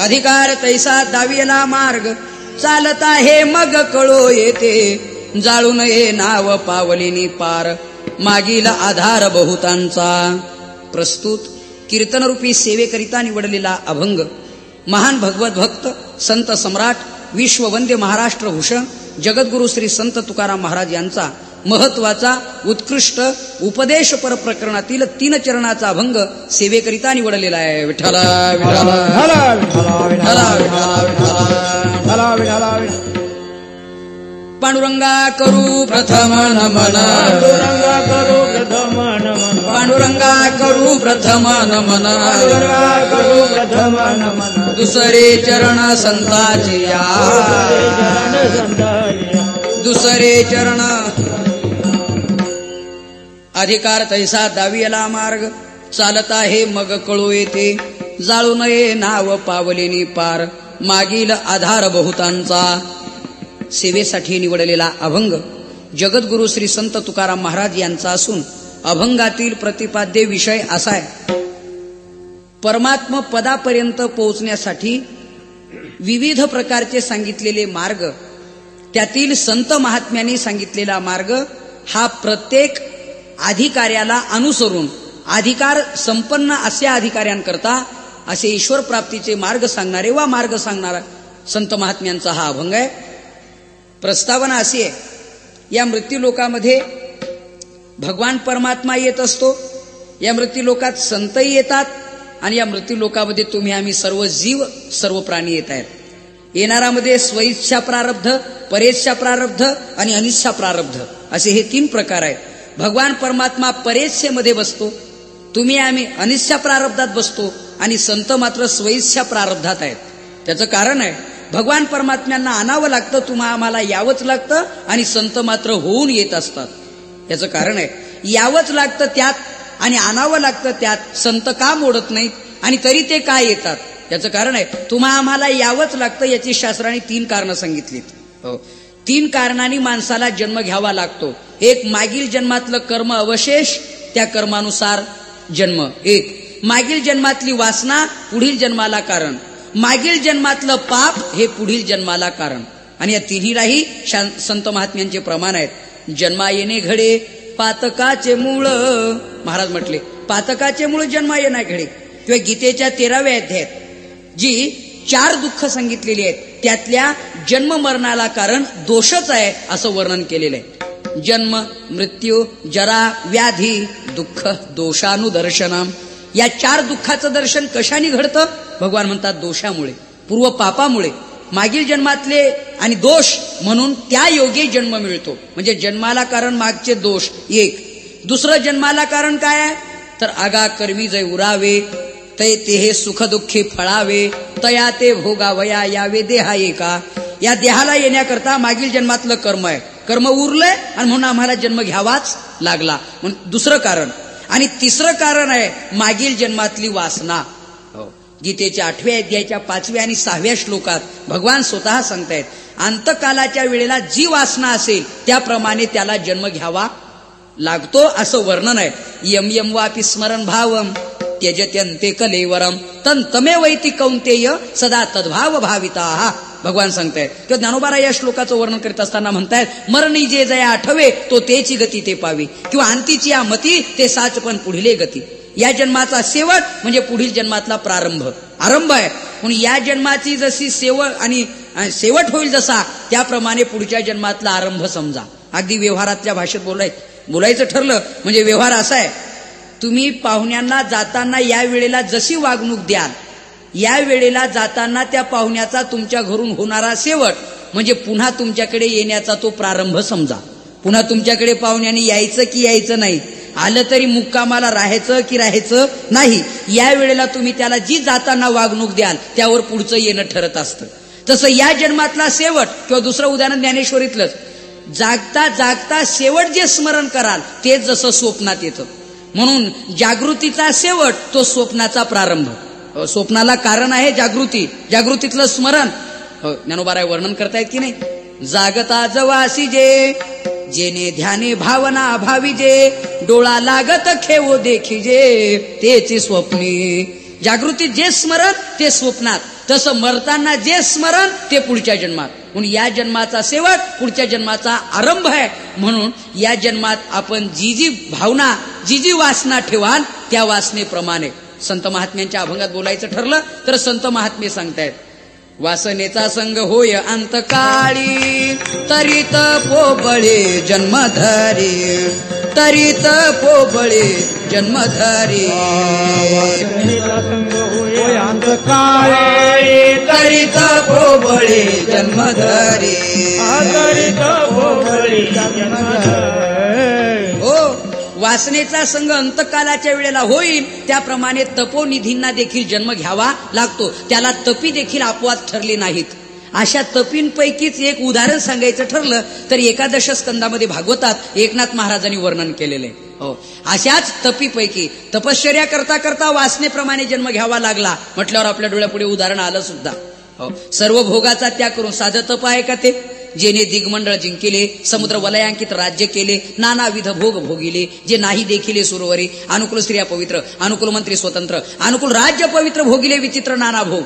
अधिकार तैसा दाविला मार्ग चालता हे मग कळो येते जाळू नये नाव पावलिनी पार मागील आधार बहुतांचा. प्रस्तुत कीर्तनरूपी सेवेकरिता निवडलेला अभंग महान भगवत भक्त संत सम्राट विश्ववंद्य महाराष्ट्र भूषण जगद्गुरु श्री संत तुकाराम महाराज यांचा महत्वाचा उत्कृष्ट उपदेश पर प्रकरणातील 3 चरणाचा अभंग सेवेकरिता निवडलेला आहे. विठ्ठला विठ्ठला विठ्ठला विठ्ठला विठ्ठला. पांडुरंगा करू प्रथम नमन पांडुरंगा करू प्रथम नमन पांडुरंगा करू प्रथम नमन पांडुरंगा करू प्रथम नमन दुसरे चरण संताचे या दुसरे चरण. अधिकार तैसा दाविला मार्ग चालता हे मग कळू येते जाळू नये नाव पावलेनी पार मागील आधार बहुतांचा. सेवेसाठी निवडलेला अभंग जगद्गुरु श्री संत तुकाराम महाराज यांचा असून अभंगातील प्रतिपाद्य विषय असा आहे. परमात्म पदापर्यंत पोहोचण्यासाठी विविध प्रकारचे सांगितलेले मार्ग त्यातील संत महात्म्यांनी सांगितलेला मार्ग हा प्रत्येक अधिकाऱ्याला अनुसरून अधिकार संपन्न अशा अधिकाऱ्यांकरता असे ईश्वर प्राप्तीचे मार्ग सांगणारे वा मार्ग सांगणारा संत महात्म्यांचा हा अभंग आहे. प्रस्तावना अशी आहे, या मृत्यूलोकामध्ये भगवान परमात्मा येत असतो, या मृत्यूलोकात संतही येतात आणि या मृत्यूलोकामध्ये तुम्ही आम्ही सर्व जीव सर्व प्राणी येत आहेत. येणारामध्ये स्वइच्छा प्रारब्ध परेच्छा प्रारब्ध आणि अनिच्छा प्रारब्ध असे हे 3 प्रकार आहेत. भगवान परमात्मा परेच्छेमध्ये बसतो, तुम्ही आम्ही अनिच्छा प्रारब्धात बसतो आणि संत मात्र स्वइच्छा प्रारब्धात आहेत. त्याचं कारण आहे भगवान परमात्म्यांना आणावं लागतं, तुम्हा आम्हाला यावंच लागतं आणि संत मात्र होऊन येत असतात. याचं कारण आहे यावंच लागतं त्यात आणि आणावं लागतं त्यात संत का मोडत नाहीत आणि तरी ते काय येतात. याचं कारण आहे तुम्हा आम्हाला यावंच लागतं. याची शास्त्राने 3 कारणं सांगितलीत. 3 कारणांनी माणसाला जन्म घ्यावा लागतो. एक मागील जन्मातलं कर्म अवशेष त्या कर्मानुसार जन्म. एक मागील जन्मातली वासना पुढील जन्माला कारण. मागील जन्मातलं पाप हे पुढील जन्माला कारण. आणि या तिन्हीलाही संत महात्म्यांचे प्रमाण आहेत. जन्मा येणे घडे पातकाचे मूळ महाराज म्हटले, पातकाचे मूळ जन्मा येणे घडे. किंवा गीतेच्या 13व्या अध्यायात जी 4 दुःख सांगितलेली आहेत त्यातल्या जन्म मरणाला कारण दोषच आहे असं वर्णन केलेलं आहे. जन्म मृत्यू जरा व्याधी दुःख दोषानुदर्शनम. या 4 दुःखाचं दर्शन कशाने घडतं? भगवान म्हणतात दोषामुळे, पूर्व पापामुळे. मागील जन्मातले आणि दोष म्हणून त्या योगे जन्म मिळतो. म्हणजे जन्माला कारण मागचे दोष एक. दुसरं जन्माला कारण काय आहे तर आगा कर्मी जय उरावे तै ते हे सुख दुःखी फळावे तया ते भोगावया यावे देहा एका. या देहाला येण्याकरता मागील जन्मातलं कर्म आहे, कर्म उरलंय आणि म्हणून आम्हाला जन्म घ्यावाच लागला म्हणून दुसरं कारण. आणि तिसरं कारण आहे मागील जन्मातली वासना. गीतेच्या 8व्या अध्यायाच्या 5व्या आणि 6व्या श्लोकात भगवान स्वतः सांगतायत अंतकालाच्या वेळेला जी वासना असेल त्याप्रमाणे त्याला जन्म घ्यावा लागतो असं वर्णन आहे. यम यम वापि स्मरण भावम त्यजत्यंते कलेवरम तंतमे वैति कौंतेय सदा तद्भाव भाविता. भगवान सांगतायत किंवा ज्ञानोबा या श्लोकाचं वर्णन करीत असताना म्हणतायत मरणी जे जया आठवे तो तेची गती ते पावी किंवा अंतीची या मती ते साच पण पुढले गती. या जन्माचा शेवट म्हणजे पुढील जन्मातला प्रारंभ आरंभ आहे. म्हणून या जन्माची जशी शेवट होईल जसा त्याप्रमाणे पुढच्या जन्मातला आरंभ समजा. अगदी व्यवहारातल्या भाषेत बोलायचं ठरलं म्हणजे व्यवहार असा आहे, तुम्ही पाहुण्यांना जाताना या वेळेला जशी वागणूक द्याल या वेळेला जाताना त्या पाहुण्याचा तुमच्या घरून होणारा शेवट म्हणजे पुन्हा तुमच्याकडे येण्याचा तो प्रारंभ समजा. पुन्हा तुमच्याकडे पाहुण्यांनी यायचं की यायचं नाही, आलं तरी मुक्कामाला राहायचं की राहायचं नाही, या वेळेला तुम्ही त्याला जी जाताना वागणूक द्याल त्यावर पुढचं येणं ठरत असतं. तसं या जन्मातला शेवट किंवा दुसरं उदाहरण ज्ञानेश्वरीतलंच, जागता जागता शेवट जे स्मरण कराल तेच जसं स्वप्नात येतं. म्हणून जागृतीचा शेवट तो स्वप्नाचा प्रारंभ. स्वप्नाला कारण आहे जागृती, जागृतीतलं स्मरण. ज्ञानोबा वर्णन करतायत की नाही, जागता जवासी जे जेने ध्याने भावना भावी जे डोळा लागत खेवो देखी जे तेची स्वप्नी जागृतीत जे स्मरण ते स्वप्नात, तसं मरताना जे स्मरण ते पुढच्या जन्मात. म्हणून या जन्माचा शेवट पुढच्या जन्माचा आरंभ आहे. म्हणून या जन्मात आपण जी जी भावना, जी जी वासना ठेवाल त्या वासनेप्रमाणे. संत महात्म्यांच्या अभंगात बोलायचं ठरलं तर संत महात्मे सांगतायत, वासनेचा संग होय अंतकाळी, तरीत पोबळे जन्मधरी, तरीत पोबळे जन्मधरी. अंतकाळी तरीत पोबळे जन्मधरी. हो, वासनेचा संग अंतकालाच्या वेळेला होईल, त्याप्रमाणे तपोनिधींना देखील जन्म घ्यावा लागतो. त्याला तपी देखील अपवाद ठरले नाहीत. अशा तपींपैकीच एक उदाहरण सांगायचं ठरलं तर 11 स्कंदामध्ये भागवतात एकनाथ महाराजांनी वर्णन केलेले. हो, अशाच तपीपैकी तपश्चर्या करता करता वासनेप्रमाणे जन्म घ्यावा लागला म्हटल्यावर आपल्या डोळ्यापुढे उदाहरण आलं सुद्धा. हो, सर्व भोगाचा त्याग करून साधं तप आहे का ते? जेने दिग्मंडळ जिंकिले, समुद्र वलयांकित राज्य केले, नानाविध भोग भोगिले, जे नाही देखिले सुरवरी, अनुकूल स्त्रिया पवित्र, अनुकूल मंत्री स्वतंत्र, अनुकूल राज्य पवित्र, भोगिले विचित्र नाना भोग.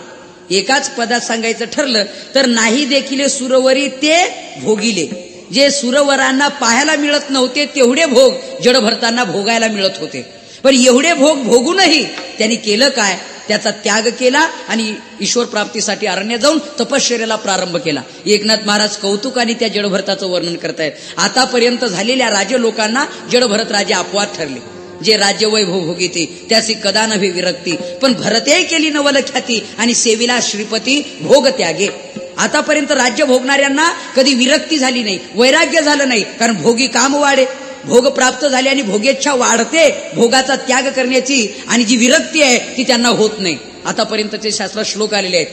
एकाच पदात सांगायचं ठरलं तर नाही देखिले सुरवरी ते भोगिले. जे सुरवरांना पाहायला मिळत नव्हते तेवढे भोग जडभरतांना भोगायला मिळत होते. पण एवढे भोग भोगूनही त्यांनी केलं काय? त्याचा त्याग केला आणि ईश्वर प्राप्तीसाठी अरण्य जाऊन तपश्चर्याला प्रारंभ केला. एकनाथ महाराज कौतुकाने त्या जडभरताचं वर्णन करतायत. आतापर्यंत झालेल्या राजे लोकांना जडभरत राजे अपवाद ठरले. जे राज्य वैभव भोगिते त्याची कदा नव्हे विरक्ती, पण भरते केली नवल ख्याती आणि सेविला श्रीपती भोग त्यागे. आतापर्यंत राज्य भोगणाऱ्यांना कधी विरक्ती झाली नाही, वैराग्य झालं नाही, कारण भोगी काम वाढे, भोग प्राप्त झाले आणि भोगेच्छा वाढते. भोगाचा त्याग करण्याची आणि जी विरक्ती आहे ती त्यांना होत नाही. आतापर्यंतचे शास्त्रात श्लोक आलेले आहेत.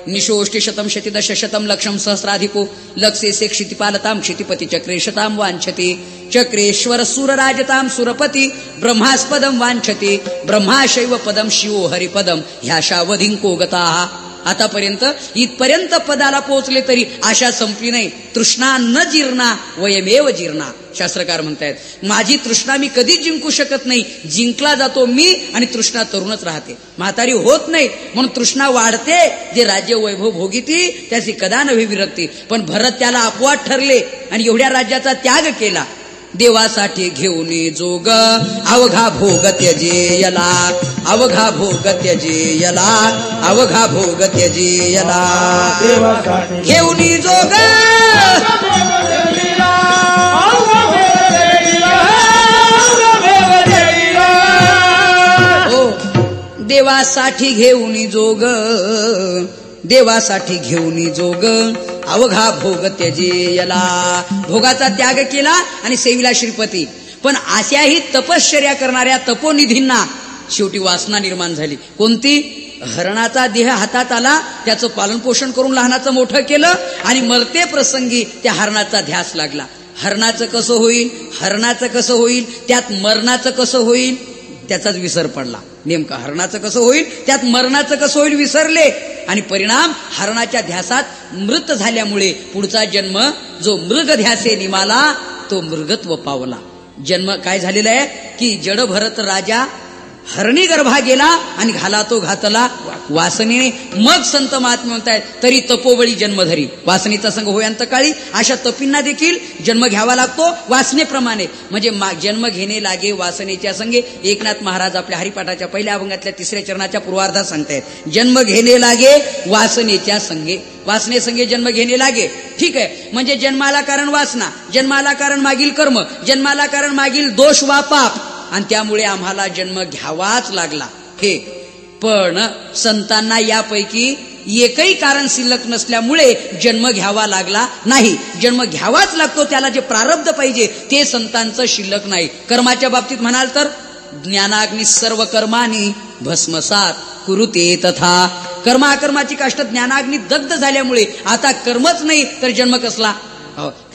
निशोष्टी शतम शतीदश शतम लक्षम सहस्राधिको लक्षेसे क्षितिपालताम क्षितिपती चक्रेशताम वांछती चक्रेश्वर सुरराजताम सुरपती ब्रह्मास्पदम वांछती ब्रह्माशैव पदम शिवो हरिपदम ह्याशावधिंको गताः. आतापर्यंत इथपर्यंत पदाला पोहोचले तरी आशा संपली नाही. तृष्णा न जीर्णा वयमेव जीर्णा. शास्त्रकार म्हणतायत, माझी तृष्णा मी कधीच जिंकू शकत नाही. जिंकला जातो मी आणि तृष्णा तरुणच राहते, म्हातारी होत नाही. म्हणून तृष्णा वाढते. जे राज्य वैभव भोगिती त्याची कदा नव्हे विरक्ती. पण भरत त्याला अपवाद ठरले आणि एवढ्या राज्याचा त्याग केला. देवासाठी घेऊन जोग अवघा भोग त्यजेयला, अवघा भोग त्यजेयला, अवघा भोग त्यजेयला. घेऊन जोग देवासाठी घेऊन जोग, देवासाठी घेऊन जोग अवघा भोग त्यजेयला. भोगाचा त्याग केला आणि सेविला श्रीपती. पण अशाही तपश्चर्या करणाऱ्या तपोनिधींना शेवटी वासना निर्माण झाली. कोणती? हरणाचा देह हातात आला, त्याचं पालनपोषण करून लहानाचं मोठं केलं आणि मरते प्रसंगी त्या हरणाचा ध्यास लागला. हरणाचं कसं होईल, हरणाचं कसं होईल, त्यात मरणाचं कसं होईल त्याचाच विसर पडला. नेमकं हरणाचं कसं होईल, त्यात मरणाचं कसं होईल विसरले. आणि परिणाम हरणाच्या ध्यासात मृत झाल्यामुळे पुढचा जन्म जो मृग ध्यासे निमाला तो मृगत्व पावला. जन्म काय झालेला आहे की जडभरत राजा हरणी गर्भा गेला आणि घाला तो घातला वासनेने. मग संत महात्मे म्हणतायत, तरी तपोबळी जन्मधरी. वासनेचा संग होय अंतकाळी. अशा तपींना देखील जन्म घ्यावा लागतो वासनेप्रमाणे. म्हणजे जन्म घेणे लागे वासनेच्या संगे. एकनाथ महाराज आपल्या हरिपाठाच्या पहिल्या अभंगातल्या 3ऱ्या चरणाच्या पूर्वार्धात सांगतायत, जन्म घेणे लागे वासनेच्या संगे. वासने संगे जन्म घेणे लागे. ठीक आहे, म्हणजे जन्माला कारण वासना, जन्माला कारण मागील कर्म, जन्माला कारण मागील दोष वा पाप, आणि त्यामुळे आम्हाला जन्म घ्यावाच लागला. हे पण संतांना यापैकी एकही कारण शिल्लक नसल्यामुळे जन्म घ्यावा लागला नाही. जन्म घ्यावाच लागतो, त्याला जे प्रारब्ध पाहिजे ते संतांचं शिल्लक नाही. कर्माच्या बाबतीत म्हणाल तर ज्ञानाग्नी सर्व कर्मानी भस्मसात कुरुते तथा. कर्माकर्माची काष्ट ज्ञानाग्नी दग्ध झाल्यामुळे आता कर्मच नाही तर जन्म कसला?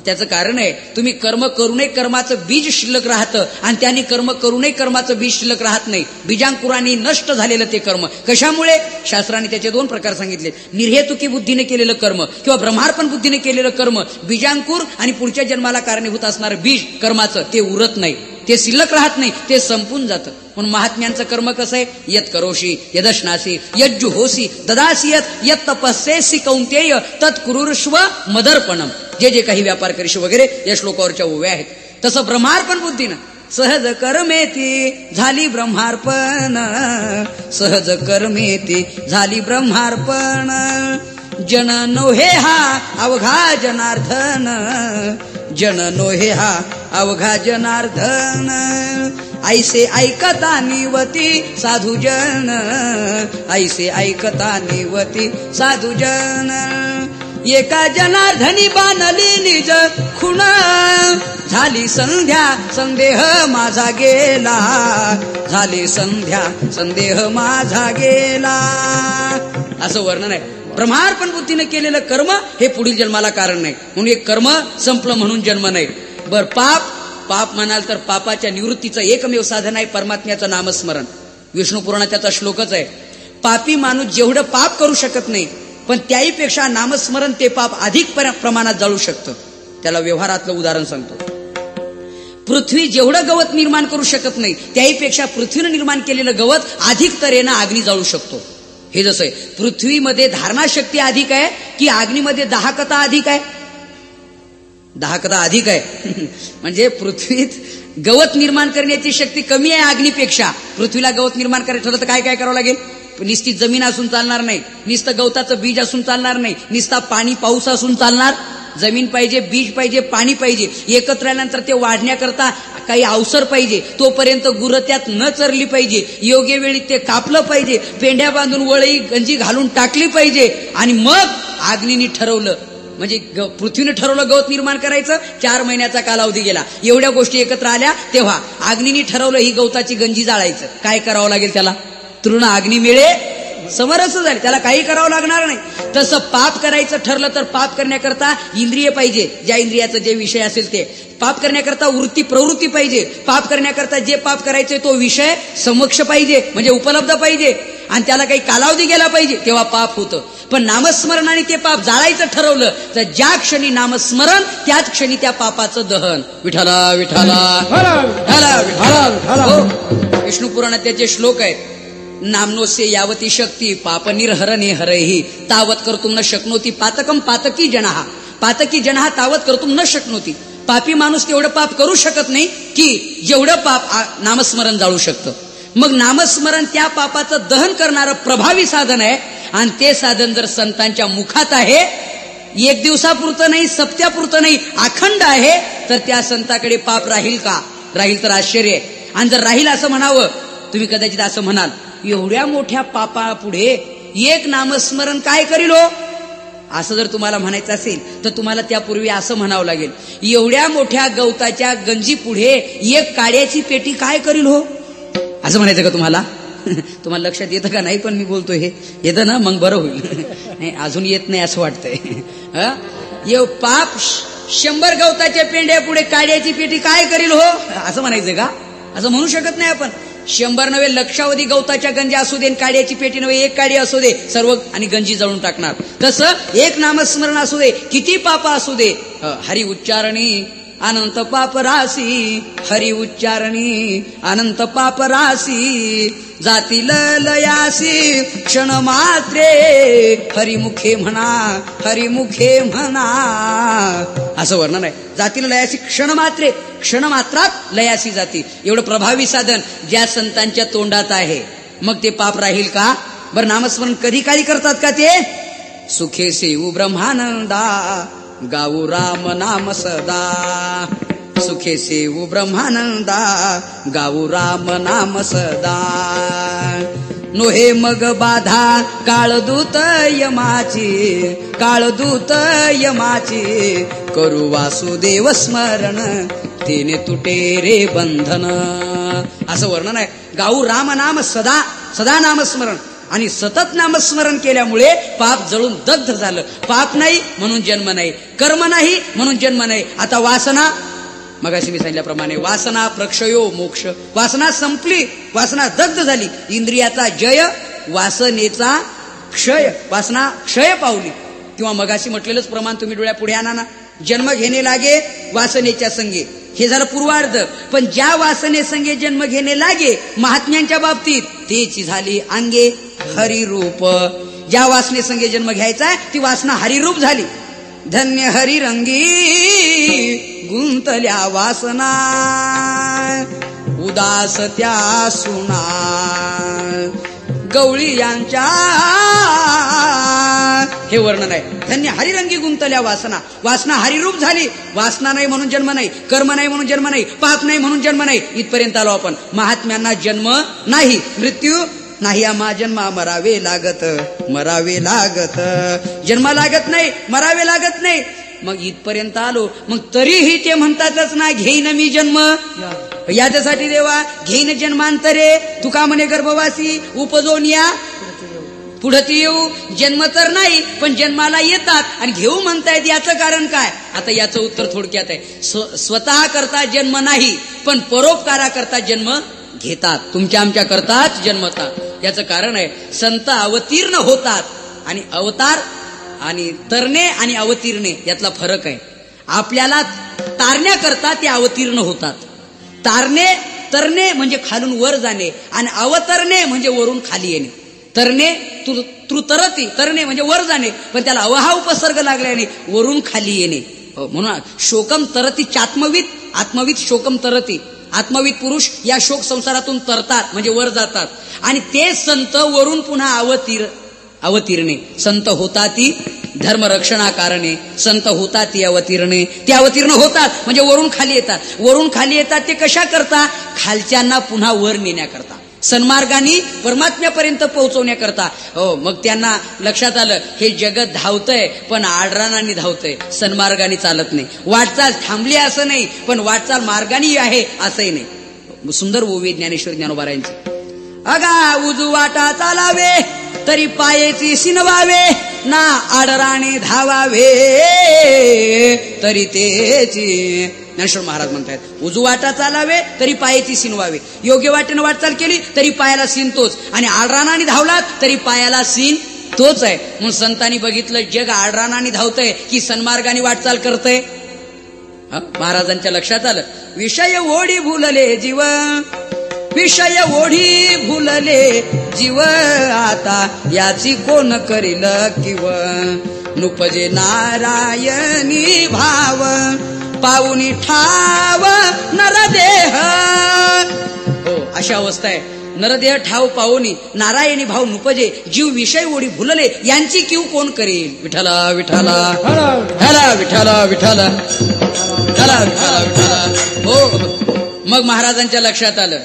त्याचं कारण आहे, तुम्ही कर्म करूनही कर्माचं बीज शिल्लक राहतं आणि त्यांनी कर्म करूनही कर्माचं बीज शिल्लक राहत नाही. बीजांकुराने नष्ट झालेलं ते कर्म. कशामुळे? शास्त्राने त्याचे 2 प्रकार सांगितले. निर्हेतुकी बुद्धीने केलेलं कर्म किंवा ब्रह्मार्पण बुद्धीने केलेलं कर्म बीजांकुर आणि पुढच्या जन्माला कारणीभूत असणारं बीज कर्माचं ते उरत नाही. ते शिल्लक राहत नाही, ते संपून जातं. म्हणून महात्म्यांचं कर्म कसं आहे? यत करोशी यदश्नासी यज्जुहोसी ददासी यत तपस्येसी कौंतेय तत् कुरुर्ष्व मदर्पणम. जे जे काही व्यापार करीश वगैरे या श्लोकावरच्या ओव्या आहेत. तसं ब्रह्मार्पण बुद्धीनं सहज कर्मेती झाली ब्रह्मार्पण, सहज कर्मेती झाली ब्रह्मार्पण. जन नोहे हा अवघा जनार्दन, जन नोहे हा अवघा जनार्दन. ऐसे ऐकता निवती साधुजन, ऐसे ऐकता निवती साधुजन. एका जनार्दनी बांधली निज खुण, झाली संध्या संदेह माझा गेला, झाली संध्या संदेह माझा गेला. असं वर्णन आहे. ब्रह्मार्पण बुद्धीने केलेलं कर्म हे पुढील जन्माला कारण नाही. म्हणून एक कर्म संपलं म्हणून जन्म नाही. बर पाप म्हणाल तर पापाच्या निवृत्तीचं एकमेव साधन आहे परमात्म्याचं नामस्मरण. विष्णू पुराणात त्याचा श्लोकच आहे. पापी माणूस जेवढं पाप करू शकत नाही, पण त्याहीपेक्षा नामस्मरण ते पाप अधिक प्रमाणात जाळू शकतं. त्याला व्यवहारातलं उदाहरण सांगतो. पृथ्वी जेवढं गवत निर्माण करू शकत नाही, त्याहीपेक्षा पृथ्वीनं निर्माण केलेलं गवत अधिक तऱ्हेनं अग्नी जाळू शकतो. हे जसं आहे, पृथ्वीमध्ये धारणा शक्ती अधिक आहे की अग्नीमध्ये दाहकता अधिक आहे? दाहकता अधिक आहे. म्हणजे पृथ्वीत गवत निर्माण करण्याची शक्ती कमी आहे अग्नीपेक्षा. पृथ्वीला गवत निर्माण करायचं ठरलं तर काय काय करावं लागेल? निस्ती जमीन असून चालणार नाही, नुसतं गवताचं बीज असून चालणार नाही, नुसता पाणी पाऊस असून चालणार. जमीन पाहिजे, बीज पाहिजे, पाणी पाहिजे. एकत्र आल्यानंतर ते वाढण्याकरता काही अवसर पाहिजे. तोपर्यंत गुरं त्यात न चरली पाहिजे. योग्य वेळी ते कापलं पाहिजे. पेंड्या बांधून वळई गंजी घालून टाकली पाहिजे. आणि मग अग्नीने ठरवलं, म्हणजे पृथ्वीने ठरवलं गवत निर्माण करायचं. 4 महिन्याचा कालावधी गेला. एवढ्या गोष्टी एकत्र आल्या तेव्हा अग्नीने ठरवलं ही गवताची गंजी जाळायचं. काय करावं लागेल त्याला? तृण अग्नी मिळे समरस झाले, त्याला काही करावं लागणार नाही. तसं पाप करायचं ठरलं तर पाप करण्याकरता इंद्रिय पाहिजे. ज्या इंद्रियाचं जे विषय असेल ते. पाप करण्याकरता वृत्ती प्रवृत्ती पाहिजे. पाप करण्याकरता जे पाप करायचे तो विषय समक्ष पाहिजे, म्हणजे उपलब्ध पाहिजे. आणि त्याला काही कालावधी गेला पाहिजे, तेव्हा पाप होतं. पण नामस्मरणाने ते पाप जाळायचं ठरवलं तर ज्या क्षणी नामस्मरण त्याच क्षणी त्या पापाचं दहन. विठ्ठला विठ्ठला विठ्ठला विठ्ठला. विष्णू पुराणात त्याचे श्लोक आहेत. नामनोसे यावती शक्ती पाप निर्हरणे हरही तावत कर्तुम न शक्नोती पातकम पातकी जनाः, पातकी जनाः तावत कर्तुम न शक्नोती. पापी माणूस तेवढं पाप करू शकत नाही की जेवढं पाप नामस्मरण जाळू शकतं. मग नामस्मरण त्या पापाचं दहन करणारं प्रभावी साधन आहे. आणि ते साधन जर संतांच्या मुखात आहे, एक दिवसापुरतं नाही, सप्त्यापुरतं नाही, अखंड आहे, तर त्या संताकडे पाप राहील का? राहील तर आश्चर्य आहे. आणि जर राहील असं म्हणावं, तुम्ही कदाचित असं म्हणाल, एवढ्या मोठ्या पापापुढे एक नामस्मरण काय करील हो? असं जर तुम्हाला म्हणायचं असेल तर तुम्हाला त्यापूर्वी असं म्हणावं लागेल, एवढ्या मोठ्या गवताच्या गंजी पुढे एक काड्याची पेटी काय करील हो? असं म्हणायचं का तुम्हाला? तुम्हाला लक्षात येतं का नाही? पण मी बोलतोय हे येतं ना, मग बरं होईल. नाही अजून येत नाही असं वाटतंय. पाप 100 गवताच्या पेंड्या पुढे काड्याची पेटी काय करील हो? असं म्हणायचं का? असं म्हणू शकत नाही आपण. 100 नव्हे, लक्षावधी गवताच्या गंजी असू दे, काड्याची पेटी नव्हे, एक काडी असू दे, सर्व आणि गंजी जळून टाकणार. तसं एक नामस्मरण असू दे, किती पाप असू दे, हरी उच्चारणी अनंत पाप राशी, हरी उच्चारणी अनंत पाप राशी, जातील लयासी क्षण मात्रे, हरिमुखे म्हणा, हरिमुखे म्हणा. असं वर्णन आहे. जातील लयासी क्षण मात्रे, क्षण मात्रात लयासी जाती. एवढं प्रभावी साधन ज्या संतांच्या तोंडात आहे, मग ते पाप राहील का? बरं, नामस्मरण कधी काळी करतात का ते? सुखे सेऊ ब्रह्मानंदा गाऊ राम नाम सदा, सुखे सेऊ ब्रह्मानंदा गाऊ राम नाम सदा. नोहे मग बाधा काळदूत यमाची, काळदूत यमाची, करू वासुदेव स्मरण तिने तुटे रे बंधन. असं वर्णन आहे. गाऊ राम नाम सदा, सदा नामस्मरण आणि सतत नामस्मरण केल्यामुळे पाप जळून दग्ध झालं. पाप नाही म्हणून जन्म नाही, कर्म नाही म्हणून जन्म नाही. आता वासना, मगाशी मी सांगितल्याप्रमाणे वासना प्रक्षयो मोक्ष. वासना संपली, वासना दग्ध झाली. इंद्रियाचा जय, वासनेचा क्षय. वासना क्षय पावली. किंवा मगाशी म्हटलेलंच प्रमाण तुम्ही डोळ्या पुढे आणा ना. जन्म घेणे लागे वासनेच्या संगे, हे झालं पूर्वार्ध. पण ज्या वासने संगे जन्म घेणे लागे महात्म्यांच्या बाबतीत तेची झाली अंगे हरिरूप. ज्या वासने संगे जन्म घ्यायचा ती वासना हरिरूप झाली. धन्य हरिरंगी गुंतल्या वासना उदास त्या सुना गवळी यांच्या. हे वर्णन आहे. धन्य हरिरंगी गुंतल्या वासना. वासना हरिरूप झाली. वासना नाही म्हणून जन्म नाही, कर्म नाही म्हणून जन्म नाही, पाप नाही म्हणून जन्म नाही. इथपर्यंत आलो आपण. महात्म्यांना जन्म नाही, मृत्यू नाही. आम्हा जन्मा मरावे लागत, मरावे लागत. जन्म लागत नाही, मरावे लागत नाही. मग इथपर्यंत आलो. मग तरीही ते म्हणतातच ना, घेईन मी जन्म. याच्यासाठी देवा घेईन जन्मांतरे. तुका म्हणे गर्भवासी उपजोन या पुढती येऊ. जन्म तर नाही पण जन्माला येतात आणि घेऊ म्हणतायत. याचं कारण काय? आता याचं उत्तर थोडक्यात आहे. स्वतः करता जन्म नाही पण परोपकारा करता जन्म घेतात. तुमच्या आमच्या करताच जन्मतात. याचं कारण आहे संत अवतीर्ण होतात. आणि अवतार आणि तरणे आणि अवतीर्णे यातला फरक आहे. आपल्याला तारण्याकरता ते अवतीर्ण होतात. तरणे म्हणजे खालून वर जाणे आणि अवतरणे म्हणजे वरून खाली येणे. तरणे तरती तरणे म्हणजे वर जाणे पण त्याला अवहा उपसर्ग लागल्याने वरून खाली येणे. म्हणून शोकम तरती चात्मवित. आत्मवित शोकम तरती. आत्मवित पुरुष या शोक संसारातून तरतात म्हणजे वर जातात. आणि ते संत वरून पुन्हा अवतीर्णे. संत होताती धर्मरक्षणाकारणे. संत होतात ती अवतीर्णे. ते अवतीर्ण होतात म्हणजे वरून खाली येतात. वरून खाली येतात ते कशा करता? खालच्यांना पुन्हा वर नेण्याकरता, सन्मार्गाने परमात्म्यापर्यंत पोहोचवण्याकरता. हो, मग त्यांना लक्षात आलं हे जगत धावतंय पण आडरानाने धावतंय, सन्मार्गाने चालत नाही. वाटचाल थांबली असं नाही पण वाटचाल मार्गाने आहे असंही नाही. सुंदर ओवी ज्ञानेश्वर ज्ञानोबारायांची. अगा उजू वाटा चालावे तरी पायेची सिनवावे ना आडराने धावावे तरी तेची. ज्ञानेश्वर महाराज म्हणतात उजू वाटा चालावे तरी पायाची सिनवावे. योग्य वाटेनं वाटचाल केली तरी पायाला सीन तोच आणि आडरानाने धावलात तरी पायाला सीन तोच आहे. म्हणून संतांनी बघितलं जग आडरानाने धावतंय की सन्मार्गाने वाटचाल करतंय. महाराजांच्या लक्षात आलं विषय ओढी भुलले जीव, विषय ओढी भुलले जीव आता याची कोण करील किव. नुपजे नारायणी भाव पाऊनी ठाव नरदेह. हो, अशा अवस्था आहे. नरदेह ठाव पाऊनी नारायणी भाव नुपजे जीव विषय ओढी भुलले यांची किव कोण करेल. विठ्ठला विठ्ठला विठ्ठला विठ्ठला विठ्ठला विठ्ठला विठ्ठला विठ्ठला. हो, मग महाराजांच्या लक्षात आलं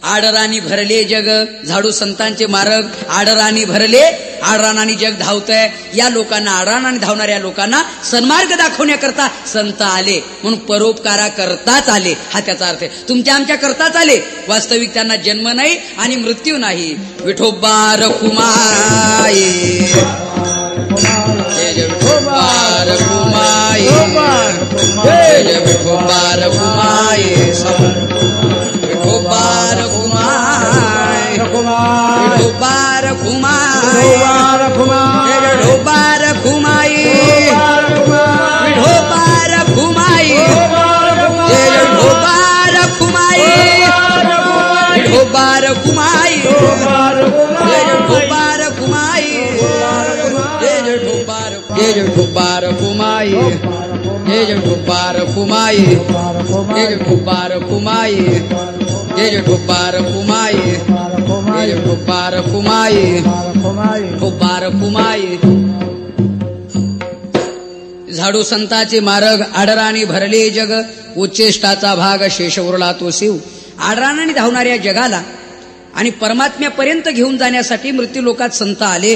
आडरानी भरले जग. झाडू संतांचे मार्ग. आडरानी भरले, आडरानानी जग धावतंय. या लोकांना, आडरानाने धावणाऱ्या लोकांना सन्मार्ग दाखवण्याकरता संत आले. म्हणून परोपकारा करताच आले हा त्याचा अर्थ आहे. तुमच्या आमच्या करताच आले. वास्तविक त्यांना जन्म नाही आणि मृत्यू नाही. विठोबा रखुमाई जय विठोबा रखुमाई जय विठोबा रखुमाई विठोबा रखुमाई विठोबा रखुमाई विठोबा रखुमाई विठोबा रखुमाई जय विठोबा रखुमाई विठोबा रखुमाई जय विठोबा रखुमाई जय विठोबा रखुमाई जय विठोबा रखुमाई जय विठोबा रखुमाई जय विठोबा रखुमाई जय विठोबा रखुमाई विठोबा रखुमाई. झाडू संताचे मार्ग. आडराने भरले जग उच्चेष्टाचा भाग शेष उरला तो शिव. आडरानाने धावणाऱ्या जगाला आणि परमात्म्यापर्यंत घेऊन जाण्यासाठी मृत्यू लोकात संत आले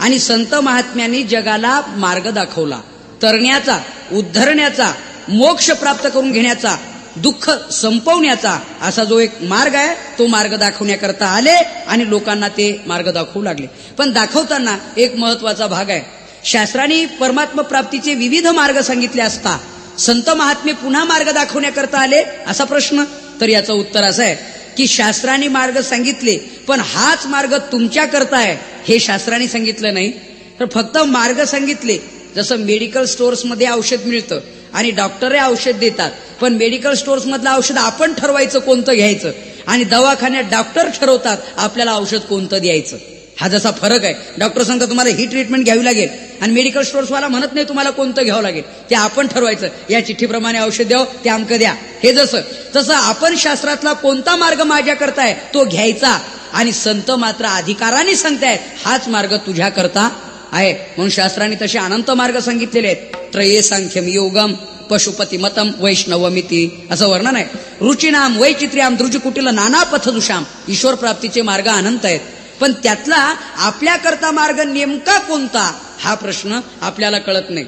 आणि संत महात्म्यांनी जगाला मार्ग दाखवला. तरण्याचा, उद्धरण्याचा, मोक्ष प्राप्त करून घेण्याचा, दुःख संपवण्याचा असा जो एक मार्ग आहे तो मार्ग दाखवण्याकरता आले आणि लोकांना ते मार्ग दाखवू लागले. पण दाखवताना एक महत्वाचा भाग आहे. शास्त्रांनी परमात्मा प्राप्तीचे विविध मार्ग सांगितले असता संत महात्मे पुन्हा मार्ग दाखवण्याकरता आले असा प्रश्न. तर याचं उत्तर असं आहे की शास्त्रांनी मार्ग सांगितले पण हाच मार्ग तुमच्या करता आहे हे शास्त्रांनी सांगितलं नाही. तर फक्त मार्ग सांगितले. जसं मेडिकल स्टोअर्समध्ये औषध मिळतं आणि डॉक्टरही औषध देतात, पण मेडिकल स्टोअर्स मधलं औषध आपण ठरवायचं कोणतं घ्यायचं आणि दवाखान्यात डॉक्टर ठरवतात आपल्याला औषध कोणतं द्यायचं. हा जसा फरक आहे. डॉक्टर सांगतात तुम्हाला ही ट्रीटमेंट घ्यावी लागेल आणि मेडिकल स्टोअर्सवाला म्हणत नाही तुम्हाला कोणतं घ्यावं लागेल, ते आपण ठरवायचं. या चिठ्ठीप्रमाणे औषध द्यावं, ते अमकं द्या. हे तसं आपण शास्त्रातला कोणता मार्ग माझ्या करताय तो घ्यायचा आणि संत मात्र अधिकाराने सांगतायत हाच मार्ग तुझ्या करता आहे. म्हणून शास्त्राने तसे अनंत मार्ग सांगितलेले आहेत. त्रये सांख्यम योगम पशुपती मतम वैष्णवमिती असं वर्णन आहे. रुचिनाम वैचित्र्याम द्रुजकुटील नाना पथदुषाम. ईश्वर प्राप्तीचे मार्ग अनंत आहेत, पण त्यातला आपल्या करता मार्ग नेमका कोणता हा प्रश्न आपल्याला कळत नाही.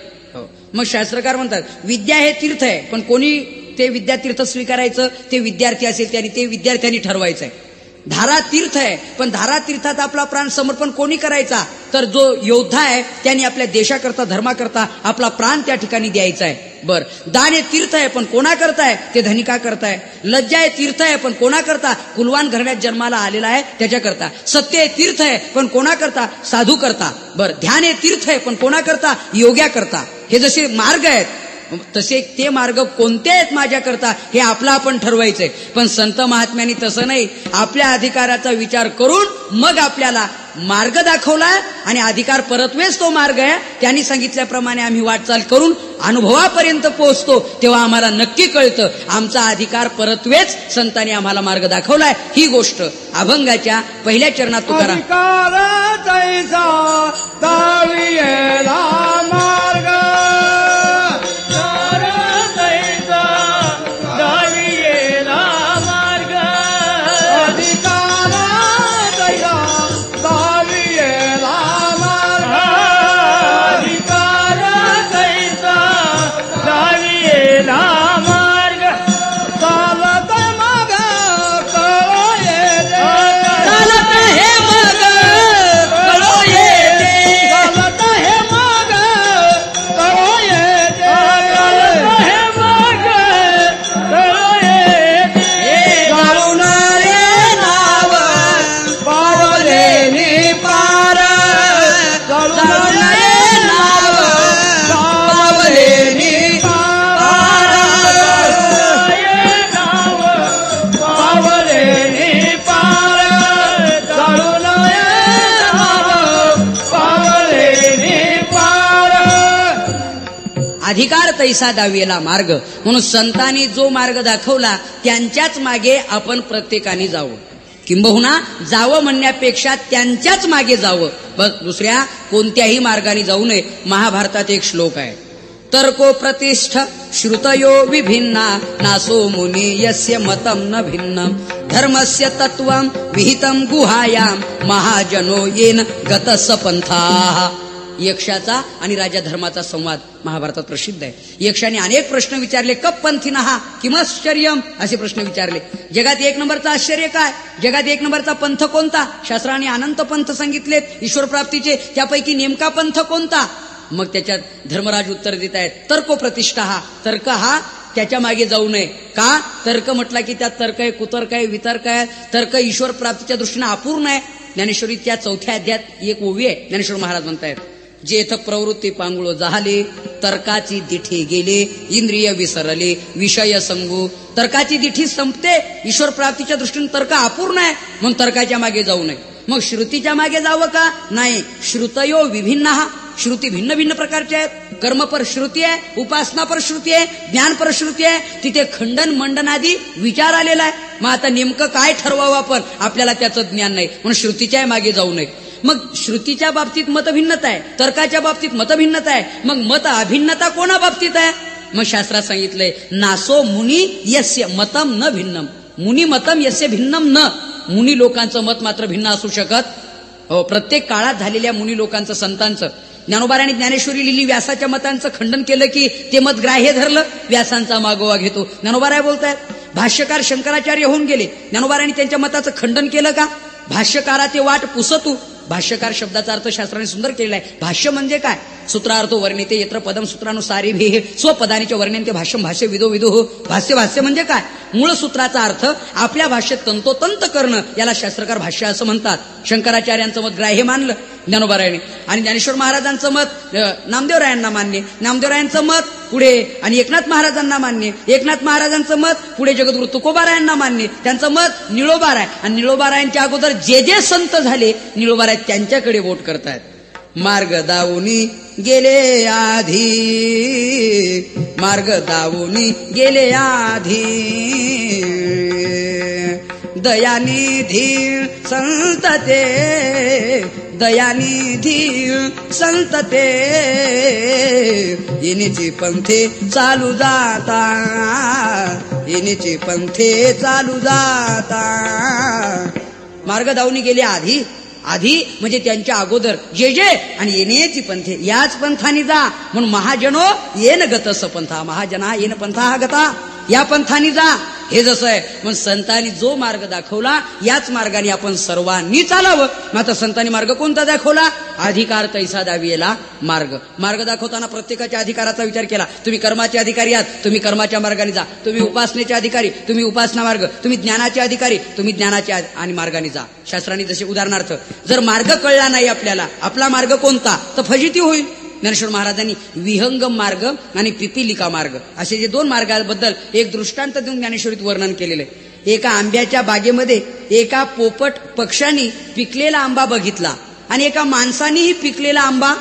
मग शास्त्रकार म्हणतात विद्या हे तीर्थ आहे, पण कोणी ते विद्यातीर्थ स्वीकारायचं ते विद्यार्थी असेल त्याने ते विद्यार्थ्यांनी ठरवायचं आहे. धारा तीर्थ आहे, पण धारा तीर्थात आपला प्राण समर्पण कोणी करायचा, तर जो योद्धा आहे त्यांनी आपल्या देशाकरता धर्माकरता आपला प्राण त्या ठिकाणी द्यायचा आहे. बर, दान हे तीर्थ आहे, पण कोणा करताय, ते धनिका करताय. लज्जा हे तीर्थ आहे, पण कोणा करता, कुलवान घराण्यात जन्माला आलेला आहे त्याच्याकरता. सत्य हे तीर्थ आहे, पण कोणा करता, साधू करता. बर, ध्यान हे तीर्थ आहे, पण कोणा करता, योग्या करता. हे जसे मार्ग आहेत तसे ते मार्ग कोणते आहेत माझ्याकरता हे आपला आपण ठरवायचंय. पण संत महात्म्यांनी तसं नाही, आपल्या अधिकाराचा विचार करून मग आपल्याला मार्ग दाखवला आणि अधिकार परतवेच तो मार्ग आहे. त्यांनी सांगितल्याप्रमाणे आम्ही वाटचाल करून अनुभवापर्यंत पोहोचतो, तेव्हा आम्हाला नक्की कळतं आमचा अधिकार परतवेच संतांनी आम्हाला मार्ग दाखवलाय. ही गोष्ट अभंगाच्या पहिल्या चरणात तुकाराम अधिकार तैसा दाविला मार्ग. म्हणून संतांनी जो मार्ग दाखवला त्यांच्याच मागे आपण प्रत्येकाने जावं, किंबहुना जावं म्हणण्यापेक्षा त्यांच्याच मागे जावं, बस दुसऱ्या कोणत्याही मार्गाने जाऊ नये. महाभारतात एक श्लोक आहे, तर्को प्रतिष्ठ श्रुतयो विभिन्ना नासो मुनी यस्य मतम न भिन्नम धर्मस्य तत्वम विहितम गुहायाम महाजनो येन गतस पंथाः. यक्षाचा आणि राजा धर्माचा संवाद महाभारतात प्रसिद्ध आहे. यक्षाने अनेक प्रश्न विचारले, कप पंथिनः किमाश्चर्यम असे प्रश्न विचारले. जगात एक नंबरचा आश्चर्य काय, जगात एक नंबरचा पंथ कोणता. शास्त्राने अनंत पंथ सांगितलेत ईश्वर प्राप्तीचे, त्यापैकी नेमका पंथ कोणता. मग त्याच्यात धर्मराज उत्तर देत आहेत, तर्को प्रतिष्ठा. हा तर्क हा त्याच्या मागे जाऊ नये. का, तर्क म्हटला की त्यात तर्क आहे, कुतर्क आहे, वितर्क आहे. तर्क ईश्वर प्राप्तीच्या दृष्टीने अपूर्ण आहे. ज्ञानेश्वरीच्या 4थ्या अध्यायात एक ओवी आहे. ज्ञानेश्वर महाराज म्हणतायत, जेथ प्रवृत्ती पांगुळ झाले तर्काची दिठी गेले इंद्रिय विसरले विषय संगू. तर्काची दिठी संपते, ईश्वर प्राप्तीच्या दृष्टीने तर्क अपूर्ण आहे, म्हणून तर्काच्या मागे जाऊ नये. मग श्रुतीच्या मागे जावं का, नाही. श्रुतयो विभिन्न. श्रुती भिन्न भिन्न प्रकारच्या आहेत. कर्मपर श्रुती आहे, उपासनापर श्रुती आहे, ज्ञानपर श्रुती आहे. तिथे खंडन मंडन आदी विचार आलेला आहे. मग आता नेमकं काय ठरवावं आपण, आपल्याला त्याचं ज्ञान नाही, म्हणून श्रुतीच्या मागे जाऊ नये. मग श्रुतीच्या बाबतीत मतभिन्नता आहे, तर्काच्या बाबतीत मतभिन्नता आहे, मग मत अभिन्नता कोणा बाबतीत आहे. मग शास्त्रात सांगितलंय, नासो मुनी यस्य मतम न भिन्नम. मुनी मतम यस्य भिन्नम न. मुनी लोकांचं मत मात्र भिन्न असू शकत हो. प्रत्येक काळात झालेल्या मुनी लोकांचं, संतांचं, ज्ञानोबारांनी ज्ञानेश्वरी लिहिली, व्यासाच्या मतांचं खंडन केलं की ते मत ग्राह्य धरलं, व्यासांचा मागोवा घेतो. ज्ञानोबाराय बोलतायत, भाष्यकार शंकराचार्य होऊन गेले, ज्ञानोबारांनी त्यांच्या मताचं खंडन केलं का. भाष्यकारा ते वाट पुसतू. भाष्यकार शब्दाचा अर्थ शास्त्राने सुंदर केलेला आहे. भाष्य म्हणजे काय, सूत्रार्थ वर्णिते यत्र पदम सूत्रानुसारी भे स्वपदानीच्या वर्णनते भाष्यम भाष्य विदो विदो. भाष्य भाष्य म्हणजे काय, मूळ सूत्राचा अर्थ आपल्या भाषेत तंतोतंत करणं, याला शास्त्रकार भाष्य असं म्हणतात. शंकराचार्यांचं मत ग्राह्य मानलं. ज्ञानोबारायांनी. आणि ज्ञानेश्वर महाराजांचं मत नामदेवरायांना मान्य, नामदेवरायांचं मत पुढे आणि एकनाथ महाराजांना मान्य, एकनाथ महाराजांचं मत पुढे जगद्गुरु तुकोबारायांना मान्य, त्यांचं मत निळोबाराय. आणि निळोबारायांच्या अगोदर जे जे संत झाले निळोबाराय त्यांच्याकडे वोट करतायत. मार्ग दावुनी गेले आधी, मार्ग दावुनी गेले आधी, दयानिधी संत ते, दयानिधी संत ते, इनीची पंथे चालू जाता, इनीची पंथे चालू जाता. मार्ग दावुनी गेले आधी, आधी म्हणजे त्यांच्या अगोदर जे जे, आणि येण्याची पंथे याच पंथानी जा. म्हणून महाजनो येन गतस पंथा, महाजना येन पंथा हा गता, या पंथानी जा. हे जसं आहे मग संतांनी जो मार्ग दाखवला याच मार्गाने आपण सर्वांनी चालावं. मात्र संतांनी मार्ग कोणता दाखवला? अधिकार तैसा दावियेला मार्ग. मार्ग दाखवताना प्रत्येकाच्या अधिकाराचा विचार केला. तुम्ही कर्माचे अधिकारी आहात, तुम्ही कर्माच्या मार्गाने जा. तुम्ही उपासनेचे अधिकारी, तुम्ही उपासना मार्ग. तुम्ही ज्ञानाचे अधिकारी, तुम्ही ज्ञानाच्या आणि मार्गाने जा. शास्त्रांनी जसे उदाहरणार्थ जर मार्ग कळला नाही आपल्याला, आपला मार्ग कोणता, तर फजिती होईल. ज्ञानेश्वर महाराजांनी विहंगम मार्ग आणि पिपीलिका मार्ग असे जे दोन मार्गाबद्दल एक दृष्टांत देऊन ज्ञानेश्वरीत वर्णन केलेलं आहे. एका आंब्याच्या बागेमध्ये एका पोपट पक्ष्याने पिकलेला आंबा बघितला आणि एका माणसानेही पिकलेला आंबा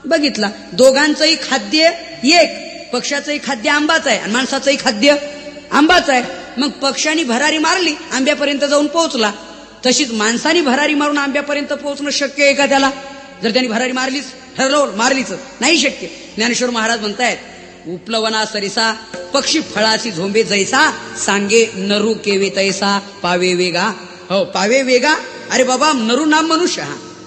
बघितला. दोघांचंही खाद्य एक, पक्ष्याचंही खाद्य आंबाच आहे आणि माणसाचंही खाद्य आंबाच आहे. मग पक्ष्याने भरारी मारली, आंब्यापर्यंत जाऊन पोहोचला. तशीच माणसाने भरारी मारून आंब्यापर्यंत पोहोचणं शक्य आहे का त्याला? जर त्यांनी भरारी मारलीच, ठरवलं मारलीच, नाही शक्य. ज्ञानेश्वर महाराज म्हणतायत, उपलवना सरिसा पक्षी फळाची झोंबे जैसा, सांगे नरू केवे तैसा पावे वेगा. हो, पावे वेगा. अरे बाबा, नरू नाम मनुष्य.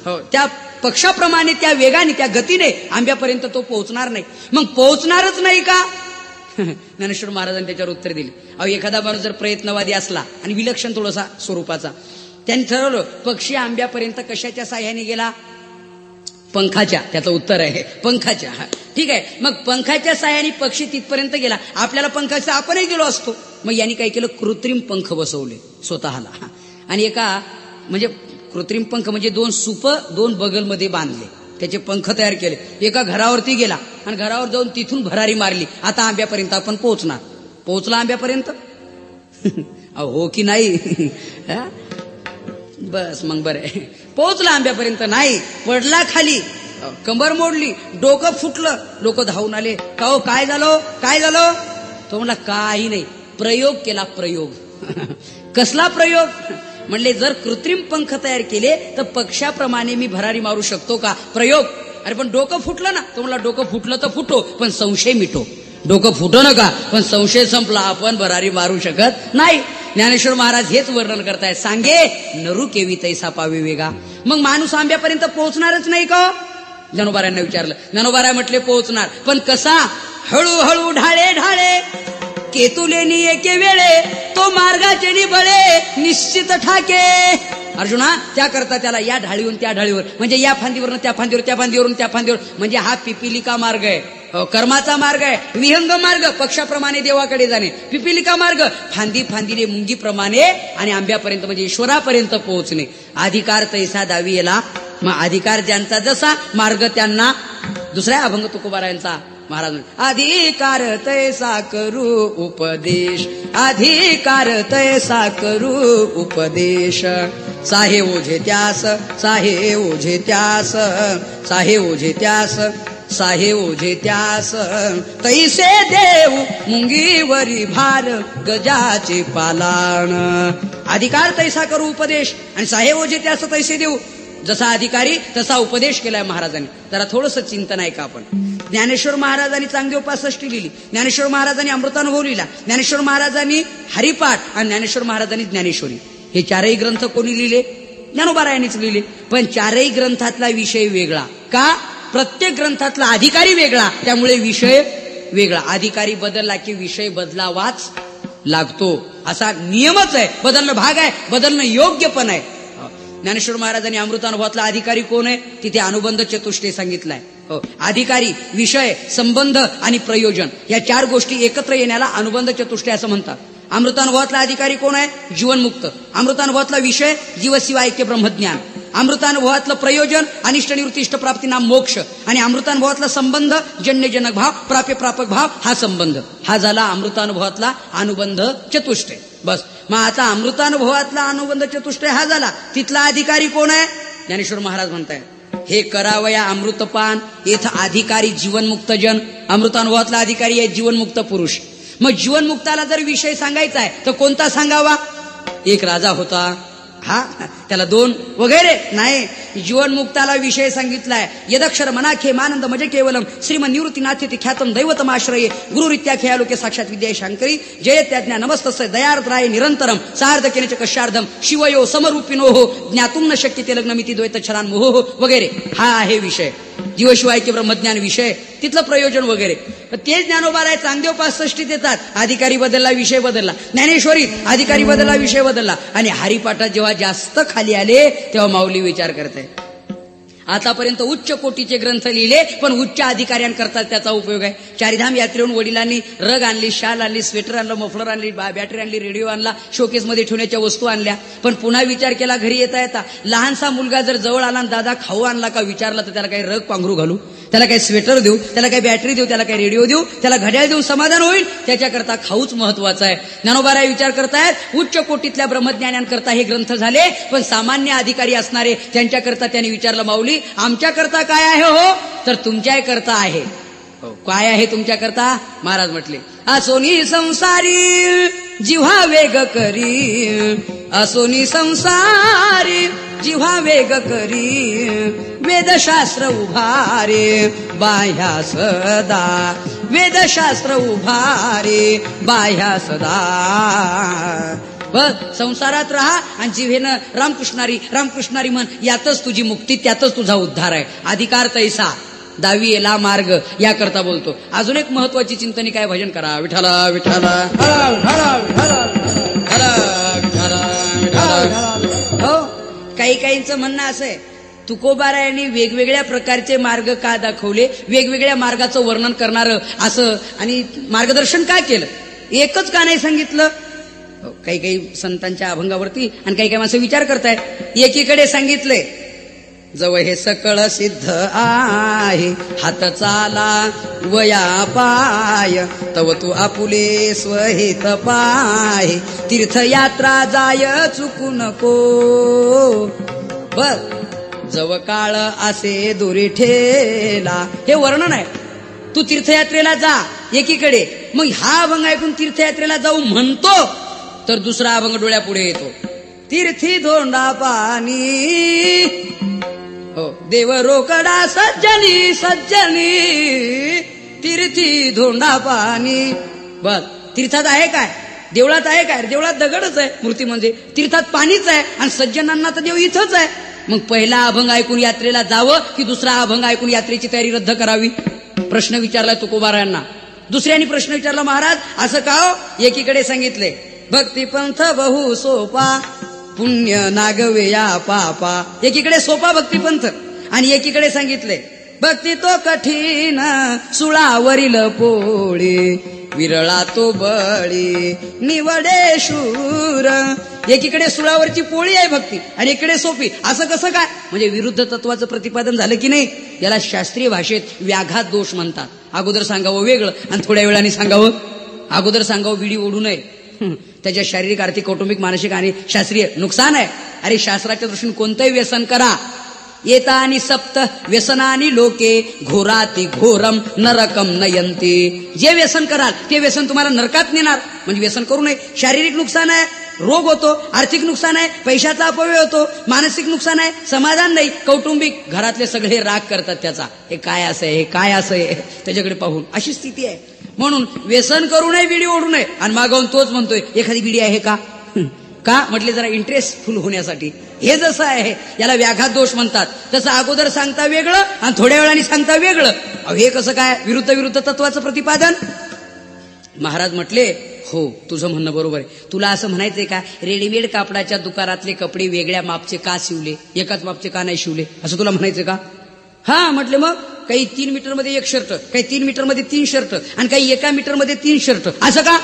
हो, त्या पक्षाप्रमाणे त्या वेगाने त्या गतीने आंब्यापर्यंत तो पोहोचणार नाही. मग पोहोचणारच नाही का? ज्ञानेश्वर महाराजांनी त्याच्यावर उत्तर दिले. अहो, एखादा माणूस जर प्रयत्नवादी असला आणि विलक्षण थोडासा स्वरूपाचा, त्यांनी ठरवलं पक्षी आंब्यापर्यंत कशाच्या साह्याने गेला? पंखाच्या. त्याचं उत्तर आहे पंखाच्या. ठीक आहे, मग पंखाच्या साह्याने पक्षी तिथपर्यंत गेला. आपल्याला पंखाचा आपणही गेलो असतो. मग यांनी काय केलं? कृत्रिम पंख बसवले स्वतःला. आणि एका म्हणजे कृत्रिम पंख म्हणजे दोन सूप दोन बगलमध्ये बांधले, त्याचे पंख तयार केले. एका घरावरती गेला आणि घरावर जाऊन तिथून भरारी मारली. आता आंब्यापर्यंत आपण पोहोचणार. पोहोचला आंब्यापर्यंत? हो की नाही? बस मग बरं आहे. पोहोचला आंब्यापर्यंत नाही, पडला खाली, कंबर मोडली, डोकं फुटलं. लोक धावून आले. का हो, काय झालं, काय झालं? तो म्हणला काही नाही, प्रयोग केला. प्रयोग. कसला प्रयोग? म्हणले जर कृत्रिम पंख तयार केले तर पक्षाप्रमाणे मी भरारी मारू शकतो का? प्रयोग. अरे पण डोकं फुटलं ना. तो म्हणला डोकं फुटलं तर फुटो, पण संशय मिटो. डोकं फुटो नका, पण संशय संपला, आपण भरारी मारू शकत नाही. ज्ञानेश्वर महाराज हेच वर्णन करतायत. सांगे नरू केवी तैसा पावे वेगा. मग माणूस आंब्यापर्यंत पोहोचणारच नाही का? ज्ञानोबारायांना विचारलं. ज्ञानोबाराय म्हटले पोहोचणार, पण कसा? हळूहळू ढाळे ढाळे केतुलेनी एके वेळे, तो मार्गाचे निबळे निश्चित ठाके. अर्जुना, त्याकरता त्याला या ढाळीवरून त्या ढाळीवर, म्हणजे या फांदीवरून त्या फांदीवर, त्या फांदीवरून त्या फांदीवर, म्हणजे हा पिपीलिका मार्ग आहे. कर्माचा मार्ग आहे. विहंग मार्ग पक्षाप्रमाणे देवाकडे जाणे. पिपीलिका मार्ग फांदी फांदीने मुंगीप्रमाणे आणि आंब्यापर्यंत म्हणजे ईश्वरापर्यंत पोहोचणे. अधिकार तैसा दावियेला. मग अधिकार ज्यांचा जसा, मार्ग त्यांना. दुसऱ्या अभंग तुकोबारायांचा महाराज, अधिकार तैसा करू उपदेश, अधिकार तैसा करू उपदेश. साहे ओझे त्यास, साहे ओझे त्यास, साहे ओझे त्यास, साहे ओझे त्यास, तैसे देऊ मुंगीवरी भार गजाचे पालाण. अधिकार तैसा करू उपदेश आणि साहे ओझे त्यास तैसे देऊ. जसा अधिकारी तसा उपदेश केलाय महाराजांनी. जरा थोडंसं चिंतन आहे का आपण? ज्ञानेश्वर महाराजांनी चांगदेव 65 लिहिली, ज्ञानेश्वर महाराजांनी अमृतानुभव लिहिला, ज्ञानेश्वर महाराजांनी हरिपाठ आणि ज्ञानेश्वर महाराजांनी ज्ञानेश्वरी. हे चारही ग्रंथ कोणी लिहिले? ज्ञानोबारायांनीच लिहिले. पण चारही ग्रंथातला विषय वेगळा. का? प्रत्येक ग्रंथातला अधिकारी वेगळा, त्यामुळे विषय वेगळा. अधिकारी बदलला की विषय बदलावाच लागतो, असा नियमच आहे. बदलणं भाग आहे, बदलणं योग्य पण आहे. ज्ञानेश्वर महाराजांनी अमृतानुभवातला अधिकारी कोण आहे? तिथे अनुबंध चतुष्टय सांगितलाय. अधिकारी, विषय, संबंध आणि प्रयोजन या चार गोष्टी एकत्र येण्याला अनुबंध चतुष्टय असं म्हणतात. अमृतानुभवातला अधिकारी कोण आहे? जीवनमुक्त. अमृतानुभवातला विषय जीवशिवाय ऐक्य ब्रह्मज्ञान. अमृतानुभवातलं प्रयोजन अनिष्ट निवृत्ती इष्टप्राप्तीना मोक्ष आणि अमृतानुभवातला संबंध जन्यजनक भाव प्राप्य प्रापक भाव हा संबंध हा झाला अमृतानुभवातला अनुबंध चतुष्टय. बस मग आता अमृतानुभवातला अनुबंध चतुष्टय हा झाला. तिथला अधिकारी कोण आहे? ज्ञानेश्वर महाराज म्हणताय हे करावया अमृतपान. इथं अधिकारी जीवनमुक्त जन. अमृतानुभवातला अधिकारी आहे जीवनमुक्त पुरुष. मग जीवनमुक्ताला जर विषय सांगायचा आहे तर कोणता सांगावा? एक राजा होता, हा त्याला दोन वगैरे नाही. जीवनमुक्ताला विषय सांगितलाय यदक्षर मनाखे मानंद मजे केवलम श्रीमन निवृत्तीनाथ्य ते ख्यातम दैवतम आश्रये गुरुरित्या खेयालोके साक्षात विद्या शांकरी जयत्याज्ञा नमस्तस्य दयार्द्राय निरंतरम सार्धकेनच कशार्धम शिवयो समरूपिनो हो ज्ञातुम न शक्य ते लग्नमिती द्वैत छलान मोह वगैरे हा आहे विषय. जीवशिवाय के ब्रह्मज्ञान विषय तिथलं प्रयोजन वगैरे. ते ज्ञानोबा राय चांगदेव 65 देतात. अधिकारी बदलला विषय बदलला. ज्ञानेश्वरी अधिकारी बदलला विषय बदलला. आणि हरिपाठात जेव्हा जास्त खाली आले तेव्हा माऊली विचार करते आतापर्यंत उच्च कोटीचे ग्रंथ लिहिले पण उच्च अधिकाऱ्यांकरता त्याचा उपयोग आहे. चारिधाम यात्रेहून वडिलांनी रग आणली, शाल आणली, स्वेटर आणलं, मफलर आणली, बॅटरी आणली, रेडिओ आणला, शोकेसमध्ये ठेवण्याच्या वस्तू आणल्या. पण पुन्हा विचार केला घरी येता येता लहानसा मुलगा जर जवळ आला दादा खाऊ आणला का विचारला तर त्याला काही रग पांघरू घालू, त्याला काही स्वेटर देऊ, त्याला काही बॅटरी देऊ, त्याला काही रेडिओ देऊ, त्याला घड्याळ देऊ समाधान होईल? त्याच्याकरता खाऊच महत्वाचा आहे. ज्ञानोबाराय विचार करतायत उच्च कोटीतल्या ब्रह्मज्ञानांकरता हे ग्रंथ झाले पण सामान्य अधिकारी असणारे त्यांच्याकरता त्यांनी विचारलं माऊली आमच्याकरता काय आहे हो? तर तुमच्याकरता आहे. काय आहे तुमच्याकरता? महाराज म्हटले असोनी संसारी जिव्हा वेग करी, असोनी संसारी जिव्हा वेग करी, वेदशास्त्र उभारे बाह्या सदा, वेदशास्त्र उभारे बाह्या सदा. बस संसारात राहा आणि जिव्हेनं रामकृष्णारी रामकृष्णारी म्हण. यातच तुझी मुक्ती, त्यातच तुझा उद्धार आहे. अधिकार तैसा दावी येला मार्ग याकरता बोलतो. अजून एक महत्वाची चिंतनी काय भजन करा विठाला विठाला हो. काही काहींचं म्हणणं असं आहे तुकोबारायांनी वेगवेगळ्या प्रकारचे मार्ग का दाखवले, वेगवेगळ्या मार्गाचं वर्णन करणारं असं आणि मार्गदर्शन का केलं, एकच का नाही सांगितलं? काही काही संतांच्या अभंगावरती आणि काही काही माणसं विचार करताय. एकीकडे सांगितले जवळ हे सकळ सिद्ध आहे हात चाला वया पाय, तव तू आपुले स्वहित पाय, तीर्थयात्रा जाय चुकू नको. बर जव काळ असे दुरी ठेला हे वर्णन आहे. तू तीर्थयात्रेला जा एकीकडे, मग हा अभंग ऐकून तीर्थयात्रेला जाऊ म्हणतो तर दुसरा अभंग डोळ्यापुढे येतो. तीर्थी धोंडा पाणी हो देव रोकडा सज्जनी सज्जनी, तीर्थी धोंडा पाणी. बस तीर्थात आहे काय? देवळात आहे काय? देवळात दगडच आहे मूर्ती म्हणजे, तीर्थात पाणीच आहे आणि सज्जनांना तर देव इथंच आहे. मग पहिला अभंग ऐकून यात्रेला जावं की दुसरा अभंग ऐकून यात्रेची तयारी रद्द करावी? प्रश्न विचारला तुकोबारायांना. दुसऱ्यांनी प्रश्न विचारला महाराज असं का हो? एकीकडे सांगितले भक्तिपंथ बहु सोपा पुण्य नागवे या पापा. एकीकडे सोपा भक्तिपंथ आणि एकीकडे सांगितले भक्ती तो कठीण सुळावरील पोळी, विरळा तो बळी निवडे शूर. एकीकडे सुळावरची पोळी आहे भक्ती आणि एकीकडे सोपी. असं कसं काय? म्हणजे विरुद्ध तत्वाचं प्रतिपादन झालं की नाही? याला शास्त्रीय भाषेत व्याघात दोष म्हणतात. अगोदर सांगावं वेगळं आणि थोड्या वेळाने सांगावं. अगोदर सांगावं विडी ओढू नये, त्याच्या शारीरिक आर्थिक कौटुंबिक मानसिक आणि शास्त्रीय नुकसान आहे. अरे शास्त्राच्या दृष्टीने कोणतंही व्यसन करा. येता आणि सप्त व्यसनानी लोके घोराती घोरम नरकम नयंती. जे व्यसन कराल ते व्यसन तुम्हाला नरकात नेणार. म्हणजे व्यसन करू नये. शारीरिक नुकसान आहे, रोग होतो, आर्थिक नुकसान आहे, पैशाचा अपव्यय होतो, मानसिक नुकसान आहे, समाधान नाही, कौटुंबिक घरातले सगळे राग करतात त्याचा. हे काय असं आहे, हे काय असं आहे त्याच्याकडे पाहून अशी स्थिती आहे. म्हणून व्यसन करू नये, बिडी ओढू नये. आणि मागवून तोच म्हणतोय एखादी बिडी आहे का? का म्हटले जरा इंटरेस्टफुल होण्यासाठी. हे जसं आहे याला व्याघात दोष म्हणतात. तसं अगोदर सांगता वेगळं आणि थोड्या वेळाने सांगता वेगळं. हे कसं काय? विरुद्ध तत्वाचं प्रतिपादन. महाराज म्हटले हो तुझं म्हणणं बरोबर आहे. तुला असं म्हणायचंय का रेडीमेड कापडाच्या दुकानातले कपडे वेगळ्या मापचे का शिवले, एकाच मापचे का नाही शिवले, असं तुला म्हणायचं का? हा म्हटले मग काही 3 मीटर मध्ये 1 शर्ट, काही 3 मीटर मध्ये 3 शर्ट आणि काही 1 मीटर मध्ये 3 शर्ट असं का?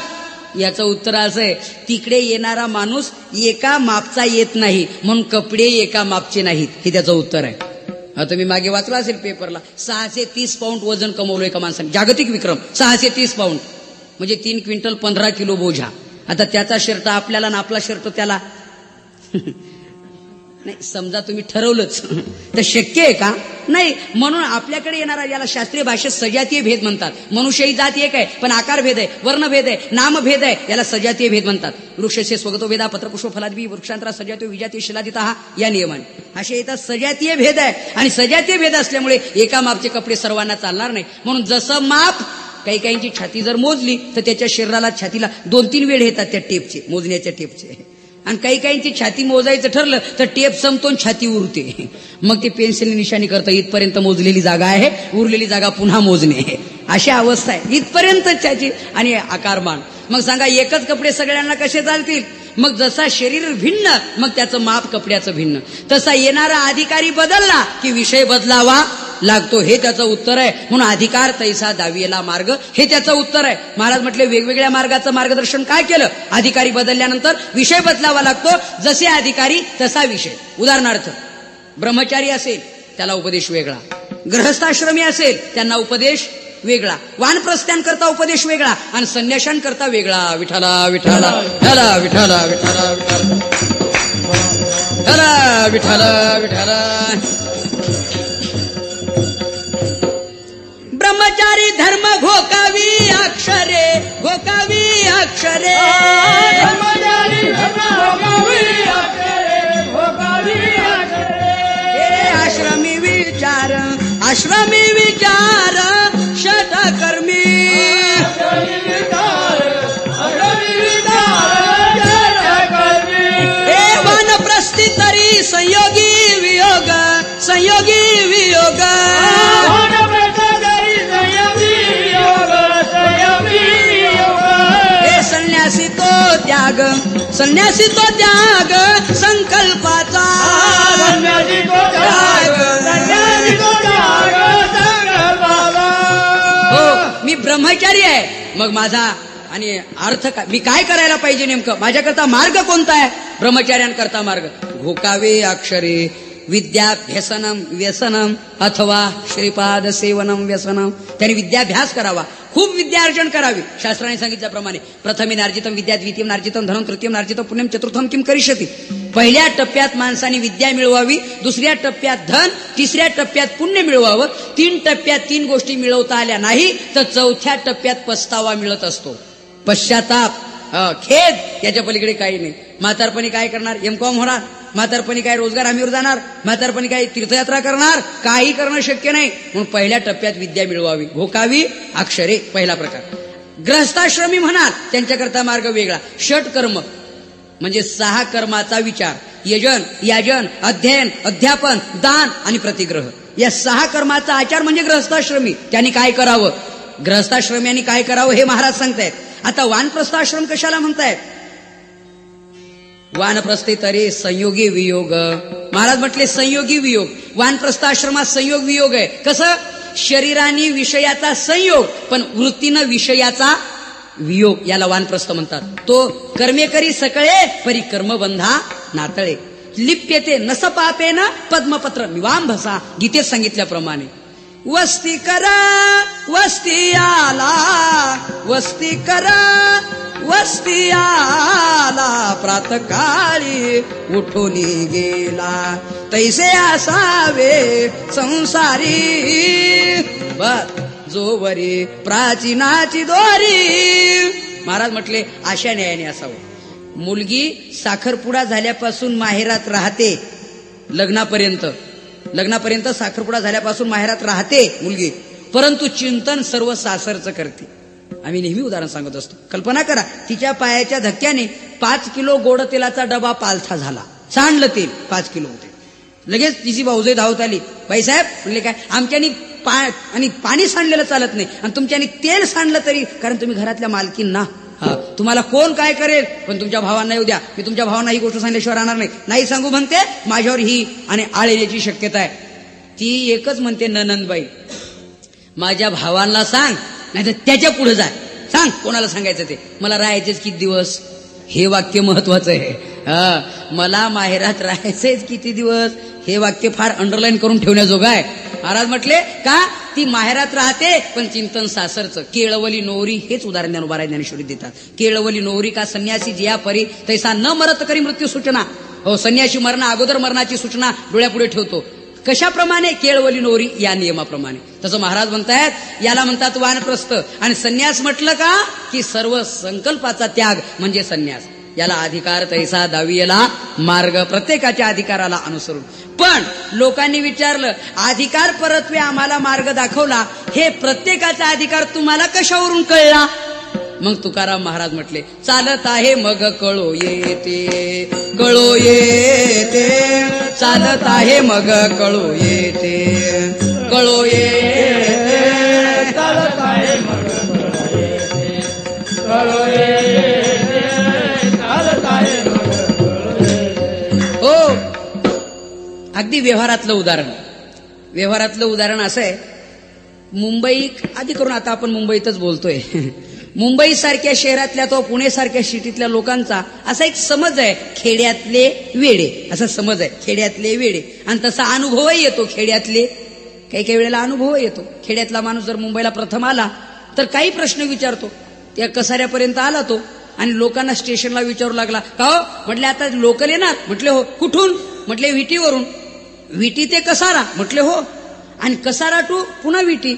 याचं उत्तर असं आहे, तिकडे येणारा माणूस एका मापचा येत नाही म्हणून कपडे एका मापचे नाहीत, हे त्याचं उत्तर आहे. आता मी मागे वाचला असेल पेपरला, 630 पाऊंड वजन कमवलं एका माणसाने, जागतिक विक्रम 630 पाऊंड म्हणजे 3 क्विंटल 15 किलो बोझा. आता त्याचा शर्ट आपल्याला ना आपला शर्ट त्याला नाही. समजा तुम्ही ठरवलंच तर शक्य आहे का? नाही. म्हणून आपल्याकडे येणारा, याला शास्त्रीय भाषेत सजातीय भेद म्हणतात. मनुष्य ही जात एक आहे पण आकार भेद आहे, वर्णभेद आहे, नामभेद आहे, याला सजातीय भेद म्हणतात. वृक्षसे स्वगतो भेदा पत्रपुष्प फलाद्वी वृक्षांतरा सजातीय विजातीय शिलादिता या नियमान असे येतात. सजातीय भेद आहे आणि सजातीय भेद असल्यामुळे एका मापचे कपडे सर्वांना चालणार नाही. म्हणून जसं माप, काही छाती जर मोजली तर त्याच्या शरीराला छातीला 2-3 वेळ येतात त्या टेपचे, मोजण्याच्या टेपचे. आणि काही छाती मोजायचं ठरलं तर टेप संपतो छाती उरते. मग ते पेन्सिलने निशाणी करतं, इथपर्यंत मोजलेली जागा आहे, उरलेली जागा पुन्हा मोजणे, अशी अवस्था आहे इथपर्यंत त्याची. आणि आकारमान, मग सांगा एकच कपडे सगळ्यांना कसे चालतील? मग जसा शरीर भिन्न मग त्याचं माप कपड्याचं भिन्न. तसा येणारा अधिकारी बदलला की विषय बदलावा लागतो, हे त्याचं उत्तर आहे. म्हणून अधिकार तैसा दावियेला मार्ग, हे त्याचं उत्तर आहे. महाराज म्हटले वेगवेगळ्या मार्गाचं मार्गदर्शन काय केलं? अधिकारी बदलल्यानंतर विषय बदलावा लागतो, जसे अधिकारी तसा विषय. उदाहरणार्थ ब्रह्मचारी असेल त्याला उपदेश वेगळा, गृहस्थाश्रमी असेल त्यांना उपदेश वेगळा, वानप्रस्थांकरता उपदेश वेगळा आणि संन्याशांकरता वेगळा. विठाला विठाला विठाला विठाला विठाला विठाला विठाला विठाला. ब्रह्मचारी धर्म घोकावी अक्षरे, घोकावी अक्षरे, ब्रह्मचारी धर्म घोकावी अक्षरे, घोकावी अक्षरे. हे आश्रमी विचार, आश्रमी विचार षटकर्मी, आश्रमी विचार, आश्रमी विचार षटकर्मी. हे वानप्रस्थी तरी संयोगी वियोग, संयोगी वियोग. संन्यासी तो त्याग, संन्यासी तो त्याग संकल्पाचा, संन्यासी तो त्याग, संन्यासी तो त्याग संकल्पाचा. हो, मी ब्रह्मचारी आहे, मग माझा आणि अर्थ काय, मी काय करायला पाहिजे नेमकं, माझ्याकरता मार्ग कोणता आहे? ब्रह्मचार्यांकरता मार्ग घोकावे अक्षरे, विद्याभ्यसनम व्यसनम अथवा श्रीपाद सेवनम व्यसनम. त्याने विद्याभ्यास करावा, खूप विद्या अर्जन करावी. शास्त्राने सांगितल्याप्रमाणे प्रथमे नार्जितम विद्या, द्वितीयम नार्जितम धनम, तृतीयम नार्जितम पुण्यम, चतुर्थम किम करिष्यति. पहिल्या टप्प्यात माणसाने विद्या मिळवावी, दुसऱ्या टप्प्यात धन, तिसऱ्या टप्प्यात पुण्य मिळवावं. 3 टप्प्यात 3 गोष्टी मिळवता आल्या नाही तर 4थ्या टप्प्यात पस्तावा मिळत असतो, पश्चाताप, खेद. याच्या पलीकडे काही नाही. म्हातारपणी काय करणार? M.Com होणार. म्हातारपणी काय रोजगार हमीवर जाणार? म्हातारपणी काय तीर्थयात्रा करणार? काही करणं शक्य नाही. म्हणून पहिल्या टप्प्यात विद्या मिळवावी, घोकावी अक्षरे, पहिला प्रकार. ग्रहस्थाश्रमी म्हणाल त्यांच्याकरता मार्ग वेगळा. षट कर्म म्हणजे 6 कर्माचा विचार, यजन, याजन, अध्ययन, अध्यापन, दान आणि प्रतिग्रह. या 6 कर्माचा आचार म्हणजे ग्रहस्थाश्रमी. त्यांनी काय करावं, ग्रहस्थाश्रम्यांनी काय करावं हे महाराज सांगतायत. आता वानप्रस्थाश्रम कशाला म्हणतायत? वानप्रस्थे तरी संयोगी वियोग. महाराज म्हटले संयोगी वियोग. वानप्रस्थाश्रमात संयोग वियोग आहे. कसं? शरीराने विषयाचा संयोग पण वृत्तीनं विषयाचा वियोग, याला वानप्रस्थ म्हणतात. तो कर्मे करी सकळे परी कर्मबंधा नातळे, लिप्यते नस पापेन पद्मपत्र निवांभसा. गीतेत सांगितल्याप्रमाणे वस्ती करा वस्ती आला, वस्ती करा वस्ती आला, प्रातकाळी उठून गेला, तैसे असावे संसारी, बर जोवरी प्राचीनाची दोरी. महाराज म्हटले अशा न्यायाने असावं. मुलगी साखरपुडा झाल्यापासून माहेरात राहते, लग्नापर्यंत साखरपुडा झाल्यापासून माहेरात राहते मुलगी, परंतु चिंतन सर्व सासरचं करते. आम्ही नेहमी उदाहरण सांगत असतो. कल्पना करा, तिच्या पायाच्या धक्क्याने 5 किलो गोड तेलाचा डबा पालथा झाला, सांडलं तेल 5 किलो होते. लगेच तिची भाऊजाई धावत आली, बाईसाहेब म्हणले काय, आमच्यानी आणि पाणी सांडलेलं चालत नाही आणि तुमच्यानी तेल सांडलं तरी, कारण तुम्ही घरातल्या मालकींना, तुम्हाला कोण काय करेल, पण तुमच्या भावांना येऊ द्या, मी तुमच्या भावांना ही गोष्ट सांगितल्याशिवाय राहणार नाही. नाही सांगू म्हणते, माझ्यावर ही आणि आळ येण्याची शक्यता आहे. ती एकच म्हणते, ननंदबाई माझ्या भावांना सांग, नाही तर त्याच्या पुढे जाय. सांग कोणाला सांगायचं ते, मला राहायचेच किती दिवस, हे वाक्य महत्वाचं आहे. मला माहेरात राहायचंच किती दिवस, हे वाक्य फार अंडरलाईन करून ठेवण्याजोगं आहे. महाराज म्हटले का ती माहेरात राहते पण चिंतन सासरचं. केळवली नोरी हेच उदाहरण ज्ञानोबा ज्ञानेश्वरी देतात. केळवली नोरी का संन्यासी जिया परी तैसा न मरत करी मृत्यू सूचना. हो, संन्यासी मरणा अगोदर मरणाची सूचना डोळ्यापुढे ठेवतो. कशाप्रमाणे? केळवली नोरी या नियमाप्रमाणे. तसं महाराज म्हणतायत याला म्हणतात वानप्रस्थ. आणि संन्यास म्हटलं का की सर्व संकल्पाचा त्याग म्हणजे संन्यास. याला अधिकार तैसा दावियला मार्ग, प्रत्येकाच्या अधिकाराला अनुसरून. पण लोकांनी विचारलं अधिकार परत्वे आम्हाला मार्ग दाखवला, हे प्रत्येकाचा अधिकार तुम्हाला कशावरून कळला? मग तुकाराम महाराज म्हटले चालत आहे मग कळो येते, कळो येते, चालत आहे मग कळो येते, कळो येते, चालत आहे मग कळो येते, कळो येते, चालत आहे मग कळो येते. हो, अगदी व्यवहारातलं उदाहरण असं आहे. मुंबई आधी करून आता आपण मुंबईतच बोलतोय. मुंबई सारख्या शहरातल्या तो पुणे सारख्या सिटीतल्या लोकांचा असा एक समज आहे खेड्यातले वेडे, असा समज आहे खेड्यातले वेडे. आणि तसा अनुभवही येतो खेड्यातले, काही वेळेला अनुभव येतो. खेड्यातला माणूस जर मुंबईला प्रथम आला तर काही प्रश्न विचारतो. त्या कसाऱ्यापर्यंत आला तो आणि लोकांना स्टेशनला विचारू लागला का हो, म्हटले आता लोकल येणार, म्हटले हो, कुठून, म्हटले विटीवरून. विटी ते कसारा, म्हटले हो, आणि कसारा टू पुन्हा विटी.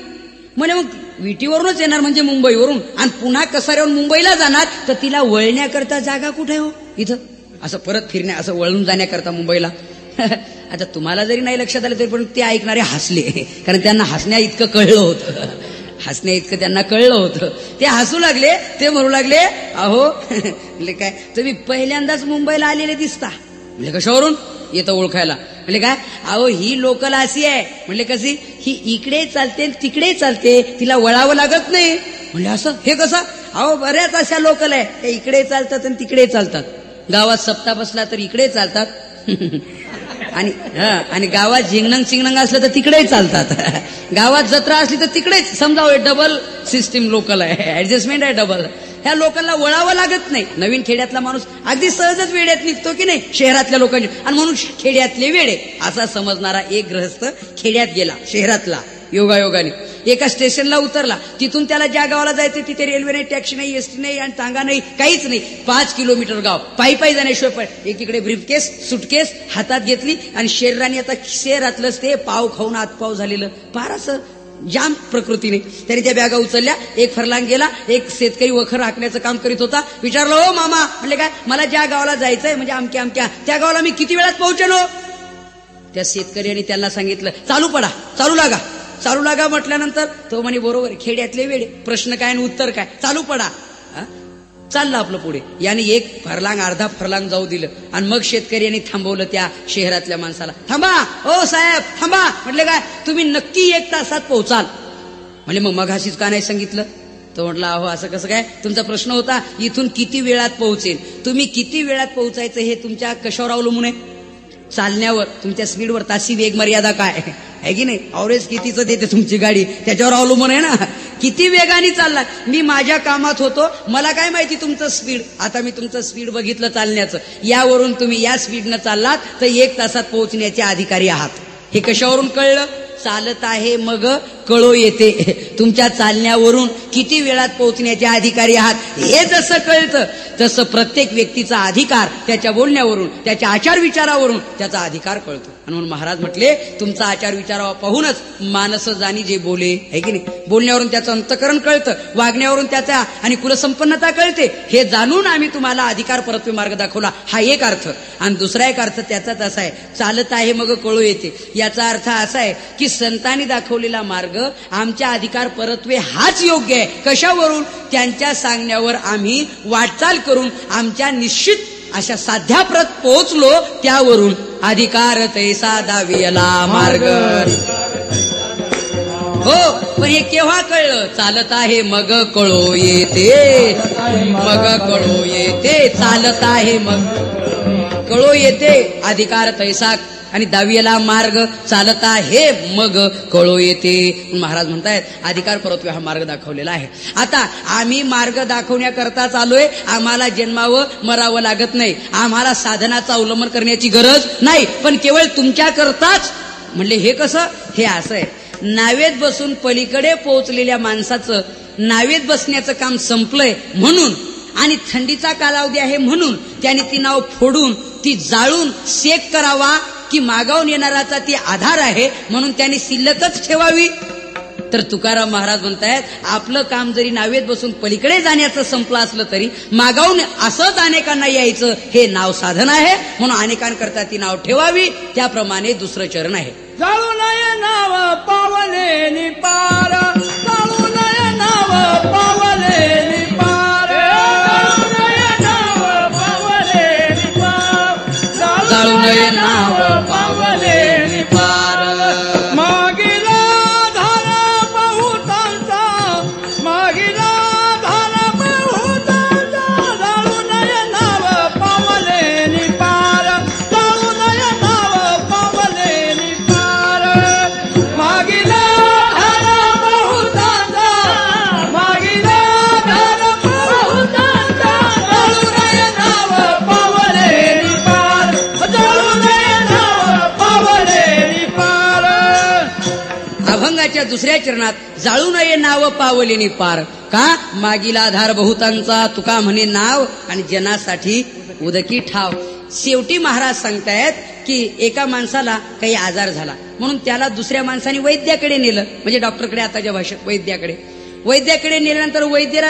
म्हणे मग विटीवरूनच येणार म्हणजे मुंबईवरून, आणि पुन्हा कसाऱ्यावरून मुंबईला जाणार, तर तिला वळण्याकरता जागा कुठे हो इथं, असं परत फिरण्या असं वळून जाण्याकरता मुंबईला. आता तुम्हाला जरी नाही लक्षात आलं तरी पण ते ऐकणारे हसले, कारण त्यांना हसण्या इतकं कळलं होतं, हसण्या इतकं त्यांना कळलं होतं. ते हसू लागले, ते म्हणू लागले अहो म्हणजे काय तुम्ही पहिल्यांदाच मुंबईला आलेले दिसता. म्हणजे कशावरून येतं ओळखायला. म्हणजे काय अहो ही लोकल अशी आहे. म्हणले कशी, ही इकडे चालते तिकडे चालते, तिला वळावं लागत नाही. म्हणले असं, हे कसं? अहो बऱ्याच अशा लोकल आहे त्या इकडे चालतात आणि तिकडे चालतात. गावात सप्ताह बसला तर इकडे चालतात आणि गावात झिंगणंग चिंगणंग असलं तर तिकडे चालतात. गावात जत्रा असली तर तिकडेच. समजा डबल सिस्टीम लोकल आहे, ऍडजस्टमेंट आहे डबल. ह्या लोकांना वळावं लागत नाही. नवीन खेड्यातला माणूस अगदी सहजच वेड्यात निघतो की नाही शहरातल्या लोकांनी, आणि म्हणून खेड्यातले वेडे असा समजणारा एक गृहस्थ खेड्यात गेला शहरातला. योगायोगाने एका स्टेशनला उतरला. तिथून त्याला ज्या गावाला जायचं तिथे रेल्वे नाही, टॅक्सी नाही, एसटी नाही आणि टांगा नाही, काहीच नाही. 5 किलोमीटर गाव पायी पायी जाण्याशिवाय. एकीकडे ब्रीफकेस सुटकेस हातात घेतली आणि शरीराने आता शहरातलंच ते पाव खाऊन आतपाव झालेलं फार असं जाम प्रकृतीने. त्याने त्या बॅगा उचलल्या. एक फरलांग गेला. एक शेतकरी वखर हाकण्याचं काम करीत होता. विचारलं हो मामा, म्हणले काय, मला ज्या गावाला जायचंय म्हणजे अमक्या अमक्या त्या गावाला मी किती वेळात पोहोचेन हो? त्या शेतकऱ्याने त्यांना सांगितलं चालू पडा, चालू लागा. चालू लागा म्हटल्यानंतर तो म्हणे बरोबर, खेड्यातले वेडे, प्रश्न काय आणि उत्तर काय, चालू पडा. चाललं आपलं पुढे. याने एक फरलांग अर्धा फरलांग जाऊ दिलं आणि मग शेतकऱ्यांनी थांबवलं त्या शहरातल्या माणसाला. थांबा ओ साहेब थांबा. म्हटले काय, तुम्ही नक्की 1 तासात पोहोचाल. म्हणजे मग मघाशीच का नाही सांगितलं? तो म्हटला अहो असं कसं काय, तुमचा प्रश्न होता इथून किती वेळात पोहोचेल. तुम्ही किती वेळात पोहोचायचं हे तुमच्या कशावर अवलंबून आहे? चालण्यावर, तुमच्या स्पीडवर. ताशी वेग मर्यादा काय आहे की नाही, अवरेज कितीचं देते तुमची गाडी त्याच्यावर अवलंबून आहे ना. किती वेगाने चालला. मी माझ्या कामात होतो, मला काय माहिती तुमचं स्पीड. आता मी तुमचं स्पीड बघितलं चालण्याचं, यावरून तुम्ही या स्पीडनं चाललात तर 1 तासात पोहोचण्याचे अधिकारी आहात. हे कशावरून कळलं? चालत आहे मग कळो येते. तुमच्या चालण्यावरून किती वेळात पोहोचण्याचे अधिकारी आहात हे जसं कळतं तसं प्रत्येक व्यक्तीचा अधिकार त्याच्या बोलण्यावरून, त्याच्या आचार विचारावरून त्याचा अधिकार कळतो. आणि म्हणून महाराज म्हटले तुमचा आचार विचारावा पाहूनच मानस जाणी जे बोले, आहे की नाही. बोलण्यावरून त्याचं अंतकरण कळतं, वागण्यावरून त्याचा आणि कुलसंपन्नता कळते. हे जाणून आम्ही तुम्हाला अधिकार परत्वे मार्ग दाखवला, हा एक अर्थ. आणि दुसरा एक अर्थ त्याचाच असा आहे, चालत आहे मग कळो येते. याचा अर्थ असा आहे की संतांनी दाखवलेला मार्ग आमच्या अधिकार परत्वे हाच योग्य आहे. कशावरून? त्यांच्या सांगण्यावर आम्ही वाटचाल करून आमच्या निश्चित अशा साध्याप्रत पोहोचलो, त्यावरून अधिकार तैसा दावियला मार्ग. हो, पण हे केव्हा कळलं? चालत आहे मग कळो येते, मग कळो येते, चालत आहे मग कळो येते. अधिकार तैसा आणि दावियाला मार्ग चालता हे मग कळू येते. महाराज म्हणतायत अधिकार परत्वे हा मार्ग दाखवलेला आहे. आता आम्ही मार्ग दाखवण्याकरता चालूय. आम्हाला जन्मावं मरावं लागत नाही. आम्हाला साधनाचा अवलंबन करण्याची गरज नाही. पण केवळ तुमच्याकरताच. म्हणले हे कसं? हे असं आहे, नावेत बसून पलीकडे पोहोचलेल्या माणसाचं नावेत बसण्याचं काम संपलंय म्हणून, आणि थंडीचा कालावधी आहे म्हणून त्याने ती नाव फोडून ती जाळून शेक करावा, की मागावून येणाराचा ती आधार आहे म्हणून त्याने शिल्लकच ठेवावी. तर तुकाराम महाराज म्हणतायत आपलं काम जरी नावेत बसून पलीकडे जाण्याचं संपलं असलं तरी मागावून असंच अनेकांना यायचं हे नाव साधन आहे म्हणून अनेकांकरता ती नाव ठेवावी. त्याप्रमाणे दुसरं चरण आहे, जाळू नये नाव पावले निपार, जाळू नये नाव पावले निपार, जाळू नये नाव पावले निपार, जाळू नये नाव पावले निपार. मागिला धारा बहुतांचा, मागिला धारा बहुतांचा, जाळू नये नाव पावले निपार, जाळू नये नाव पावले निपार. मागिला धारा बहुतांचा, मागिला धारा बहुतांचा, जाळू नये नाव पावले निपार, जाळू नये नाव पावले निपार. अभंगाच्या दुसऱ्या चरणात जाळू नये नाव पावलेनी पार. का? मागील आधार बहुतांचा, तुका म्हणे नाव आणि जनासाठी उदकी ठाव. शेवटी महाराज सांगतायत की एका माणसाला काही आजार झाला म्हणून त्याला दुसऱ्या माणसाने वैद्याकडे नेलं, म्हणजे डॉक्टरकडे आताच्या भाषेत वैद्याकडे नेल्यानंतर वैद्यराज